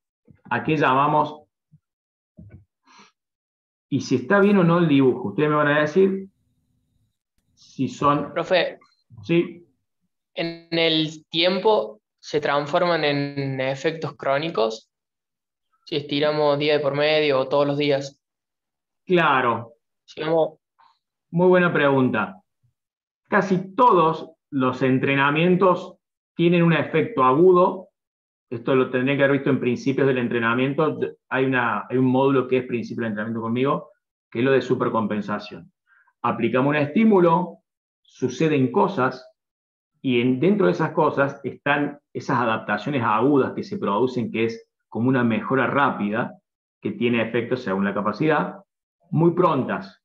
a qué llamamos y si está bien o no el dibujo. Ustedes me van a decir si son... Profe, ¿sí? ¿En el tiempo se transforman en efectos crónicos? Si estiramos día de por medio o todos los días. Claro. Sigamos. Muy buena pregunta. Casi todos los entrenamientos tienen un efecto agudo. Esto lo tendría que haber visto en principios del entrenamiento. Hay un módulo que es principio del entrenamiento conmigo, que es lo de supercompensación. Aplicamos un estímulo, suceden cosas, y dentro de esas cosas están esas adaptaciones agudas que se producen, que es como una mejora rápida, que tiene efectos según la capacidad, muy prontas.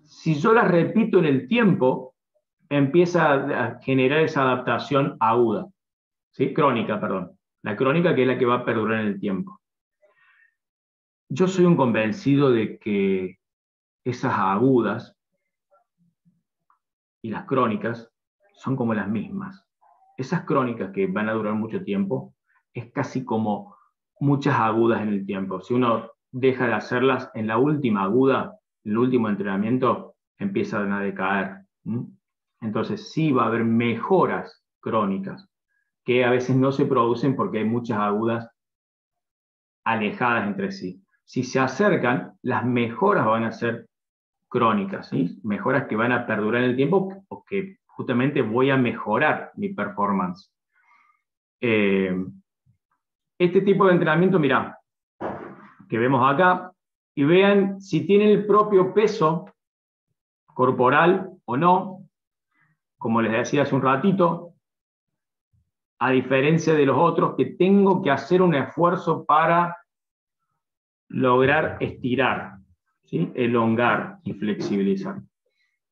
Si yo las repito en el tiempo, empieza a generar esa adaptación aguda, ¿sí? Crónica, perdón. La crónica, que es la que va a perdurar en el tiempo. Yo soy un convencido de que esas agudas y las crónicas son como las mismas. Esas crónicas que van a durar mucho tiempo es casi como muchas agudas en el tiempo. Si uno deja de hacerlas en la última aguda, en el último entrenamiento, empiezan a decaer. Entonces sí va a haber mejoras crónicas que a veces no se producen porque hay muchas agudas alejadas entre sí. Si se acercan, las mejoras van a ser crónicas, ¿sí? Mejoras que van a perdurar en el tiempo o que justamente voy a mejorar mi performance. Este tipo de entrenamiento, mirá, que vemos acá, y vean si tiene el propio peso corporal o no, como les decía hace un ratito, a diferencia de los otros, que tengo que hacer un esfuerzo para lograr estirar, ¿sí? Elongar y flexibilizar.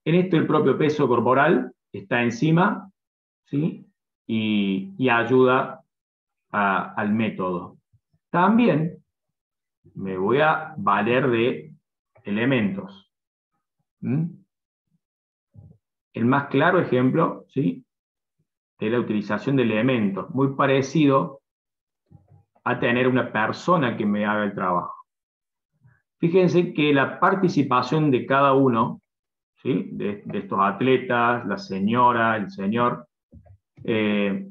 En esto el propio peso corporal está encima, ¿sí? y ayuda al método. También me voy a valer de elementos. El más claro ejemplo, ¿sí? Es la utilización de elementos, muy parecido a tener una persona que me haga el trabajo. Fíjense que la participación de cada uno, ¿sí? de estos atletas, la señora, el señor, es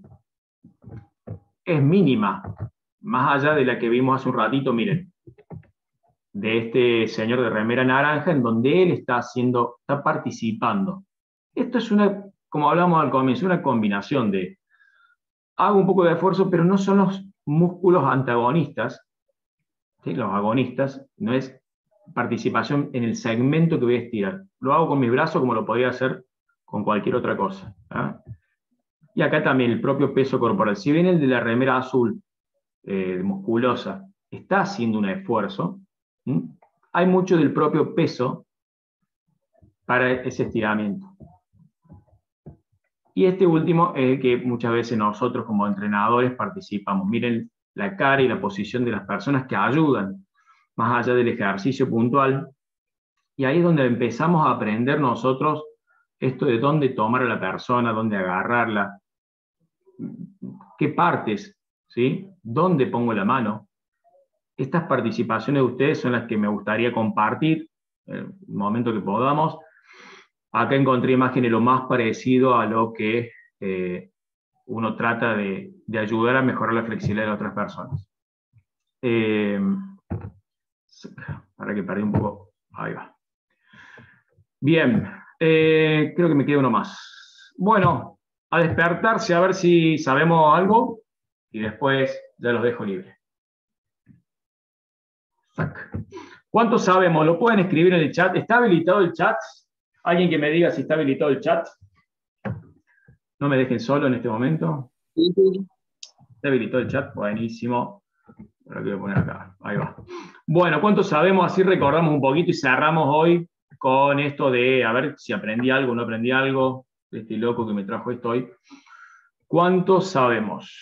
mínima, más allá de la que vimos hace un ratito, miren, de este señor de remera naranja, en donde él está participando. Esto es como hablamos al comienzo, una combinación de hago un poco de esfuerzo, pero no son los músculos antagonistas, ¿sí? Los agonistas, no es participación en el segmento que voy a estirar. Lo hago con mis brazos como lo podría hacer con cualquier otra cosa. Y acá también el propio peso corporal. Si bien el de la remera azul, musculosa, está haciendo un esfuerzo, hay mucho del propio peso para ese estiramiento. Y este último es el que muchas veces nosotros como entrenadores participamos. Miren la cara y la posición de las personas que ayudan, más allá del ejercicio puntual. Y ahí es donde empezamos a aprender nosotros esto de dónde tomar a la persona, dónde agarrarla, qué partes, ¿sí? ¿Dónde pongo la mano? Estas participaciones de ustedes son las que me gustaría compartir en el momento que podamos. Acá encontré imágenes lo más parecido a lo que uno trata de ayudar a mejorar la flexibilidad de otras personas. Para que perdí un poco. Ahí va. Bien, creo que me queda uno más. Bueno, a despertarse a ver si sabemos algo y después ya los dejo libres. ¿Cuánto sabemos? ¿Lo pueden escribir en el chat? ¿Está habilitado el chat? ¿Alguien que me diga si está habilitado el chat? No me dejen solo en este momento. ¿Está habilitado el chat? Buenísimo. Ahora que voy a poner acá. Ahí va. Bueno, ¿cuánto sabemos? Así recordamos un poquito y cerramos hoy con esto de a ver si aprendí algo o no aprendí algo. Este loco que me trajo esto hoy. ¿Cuánto sabemos?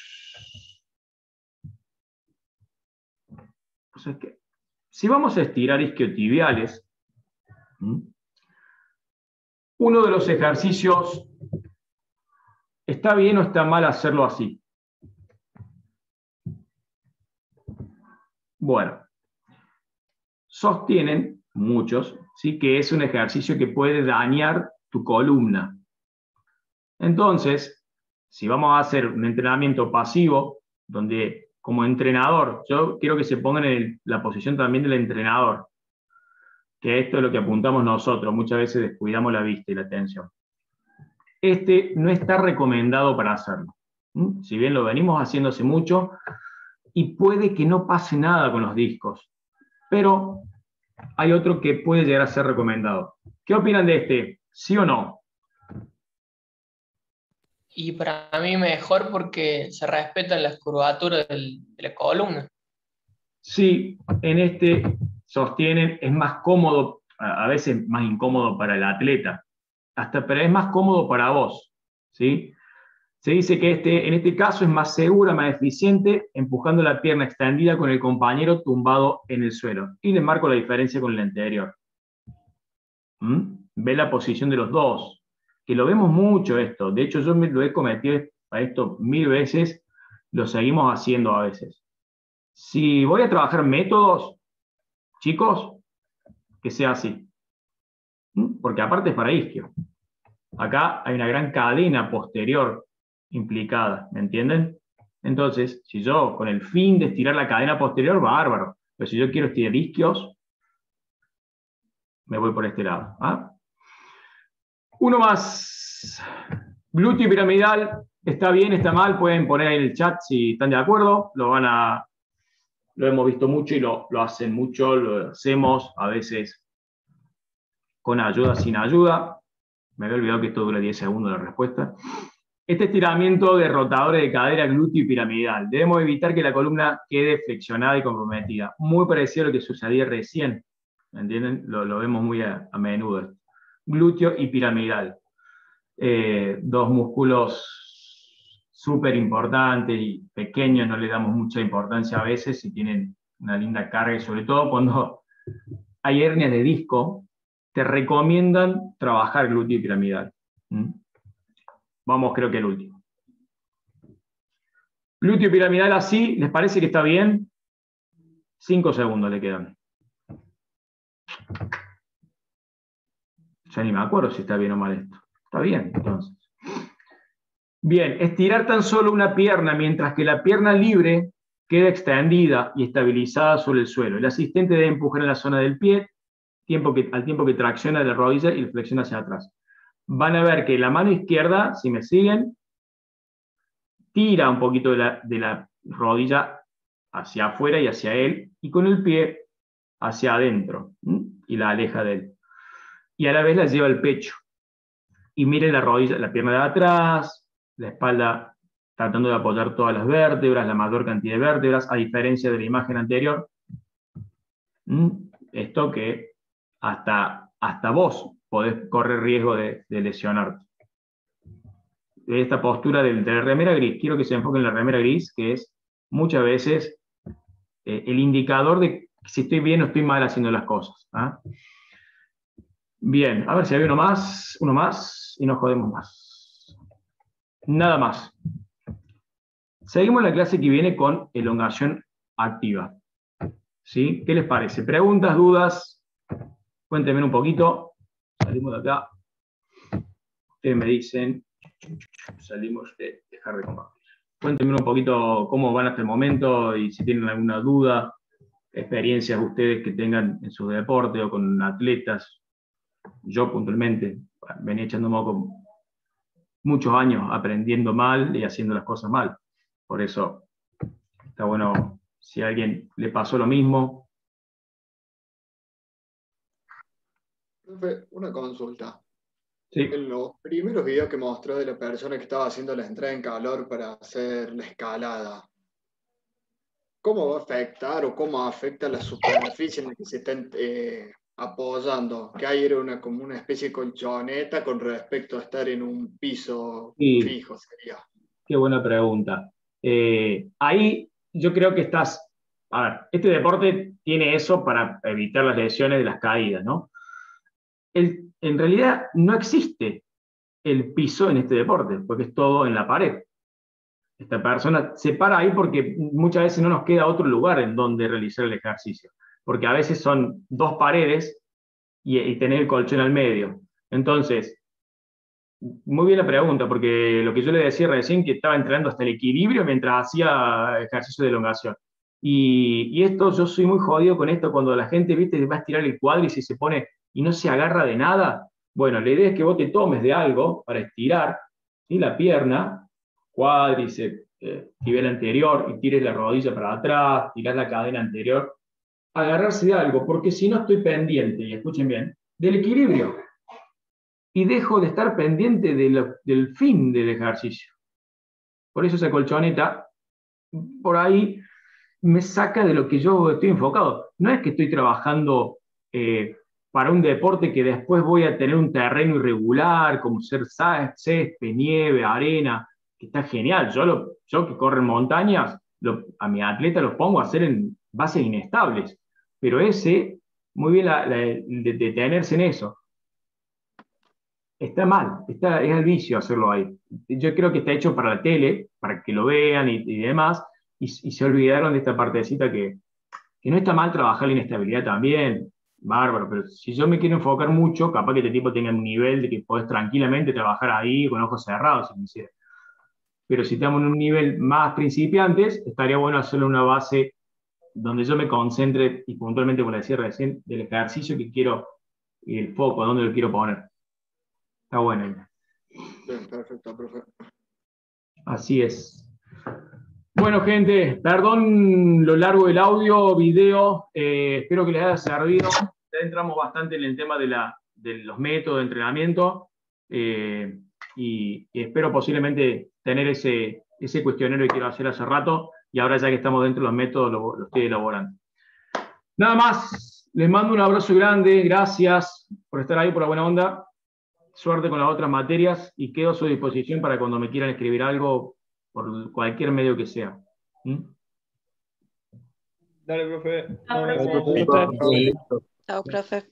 Pues es que, si vamos a estirar isquiotibiales, uno de los ejercicios, ¿está bien o está mal hacerlo así? Bueno, sostienen muchos, ¿sí? Que es un ejercicio que puede dañar tu columna. Entonces, si vamos a hacer un entrenamiento pasivo, donde como entrenador, yo quiero que se pongan en la posición también del entrenador, que esto es lo que apuntamos nosotros, muchas veces descuidamos la vista y la atención. Este no está recomendado para hacerlo. Si bien lo venimos haciendo hace mucho, y puede que no pase nada con los discos, pero hay otro que puede llegar a ser recomendado. ¿Qué opinan de este? ¿Sí o no? Y para mí mejor porque se respetan las curvaturas de la columna. Sí, en este sostienen, es más cómodo, a veces más incómodo para el atleta, pero es más cómodo para vos, ¿sí? Se dice que en este caso es más segura, más eficiente, empujando la pierna extendida con el compañero tumbado en el suelo. Y les marco la diferencia con el anterior. Ve la posición de los dos, que lo vemos mucho esto. De hecho, yo lo he cometido a esto 1000 veces, lo seguimos haciendo a veces. Si voy a trabajar métodos, chicos, que sea así. Porque aparte es para isquio. Acá hay una gran cadena posterior implicada, ¿me entienden? Entonces, si yo con el fin de estirar la cadena posterior, bárbaro. Pero si yo quiero estirar isquios, me voy por este lado. ¿Ah? Uno más. Glúteo piramidal, ¿está bien, está mal? Pueden poner ahí en el chat si están de acuerdo. Lo hemos visto mucho y lo hacen mucho, lo hacemos a veces con ayuda, sin ayuda. Me había olvidado que esto dura 10 segundos la respuesta. Este estiramiento de rotadores de cadera, glúteo y piramidal. Debemos evitar que la columna quede flexionada y comprometida. Muy parecido a lo que sucedía recién. ¿Me entienden? Lo vemos muy a menudo. Glúteo y piramidal. Dos músculos súper importantes y pequeños, no le damos mucha importancia a veces y tienen una linda carga, y sobre todo cuando hay hernias de disco, te recomiendan trabajar glúteo y piramidal. Vamos, creo que el último. Glúteo y piramidal así, ¿les parece que está bien? 5 segundos le quedan. Ya ni me acuerdo si está bien o mal esto. Está bien, entonces. Bien, estirar tan solo una pierna mientras que la pierna libre queda extendida y estabilizada sobre el suelo. El asistente debe empujar en la zona del pie al tiempo que tracciona de la rodilla y flexiona hacia atrás. Van a ver que la mano izquierda, si me siguen, tira un poquito de la rodilla hacia afuera y hacia él, y con el pie hacia adentro, y la aleja de él. Y a la vez la lleva al pecho. Y miren la rodilla, la pierna de atrás, la espalda tratando de apoyar todas las vértebras, la mayor cantidad de vértebras, a diferencia de la imagen anterior. Esto que hasta vos podés correr riesgo de lesionarte. Esta postura de la remera gris, quiero que se enfoque en la remera gris, que es muchas veces el indicador de si estoy bien o estoy mal haciendo las cosas. ¿Ah? Bien, a ver si hay uno más, y nos jodemos más. Nada más. Seguimos la clase que viene con elongación activa. ¿Sí? ¿Qué les parece? ¿Preguntas, dudas? Cuéntenme un poquito. Salimos de acá. Ustedes me dicen. Salimos de dejar de compartir. Cuéntenme un poquito cómo van hasta el momento y si tienen alguna duda, experiencias ustedes que tengan en su deporte o con atletas. Yo puntualmente venía echando moco muchos años aprendiendo mal y haciendo las cosas mal. Por eso está bueno si a alguien le pasó lo mismo. Profe, una consulta. Sí. En los primeros videos que mostró de la persona que estaba haciendo la entrada en calor para hacer la escalada, ¿cómo va a afectar o cómo afecta la superficie en la que se están apoyando? Que ahí era como una especie de colchoneta con respecto a estar en un piso fijo, sería. Qué buena pregunta. Ahí yo creo que estás... A ver, este deporte tiene eso para evitar las lesiones de las caídas, ¿no? En realidad no existe el piso en este deporte, porque es todo en la pared. Esta persona se para ahí porque muchas veces no nos queda otro lugar en donde realizar el ejercicio, porque a veces son dos paredes y tener el colchón al medio. Entonces, muy bien la pregunta, porque lo que yo le decía recién, que estaba entrenando hasta el equilibrio mientras hacía ejercicio de elongación. Y esto, yo soy muy jodido con esto, cuando la gente, viste, va a estirar el cuádriceps y se pone y no se agarra de nada. Bueno, la idea es que vos te tomes de algo para estirar, ¿sí? La pierna, cuádriceps, nivel anterior, y tires la rodilla para atrás, tirás la cadena anterior, agarrarse de algo, porque si no estoy pendiente, y escuchen bien, del equilibrio, y dejo de estar pendiente del fin del ejercicio. Por eso esa colchoneta, por ahí, me saca de lo que yo estoy enfocado. No es que estoy trabajando para un deporte que después voy a tener un terreno irregular, como ser césped, nieve, arena, que está genial. Yo que corro en montañas, a mi atleta los pongo a hacer en bases inestables, pero ese, muy bien de detenerse en eso. Está mal, es el vicio hacerlo ahí. Yo creo que está hecho para la tele, para que lo vean y demás, y se olvidaron de esta partecita que no está mal trabajar la inestabilidad también, bárbaro, pero si yo me quiero enfocar mucho, capaz que este tipo tenga un nivel de que podés tranquilamente trabajar ahí con ojos cerrados, si quisiera. Pero si estamos en un nivel más principiantes, estaría bueno hacerle una base donde yo me concentre, y puntualmente, como le decía recién, del ejercicio que quiero, y el foco, a dónde lo quiero poner. Está bueno. Bien, perfecto, profe. Así es. Bueno, gente, perdón lo largo del audio, video, espero que les haya servido. Ya entramos bastante en el tema de los métodos de entrenamiento y espero posiblemente tener ese cuestionario que quiero hacer hace rato y ahora ya que estamos dentro de los métodos lo estoy elaborando. Nada más, les mando un abrazo grande, gracias por estar ahí, por la buena onda, suerte con las otras materias y quedo a su disposición para cuando me quieran escribir algo por cualquier medio que sea. Dale, profe. Chao, profe.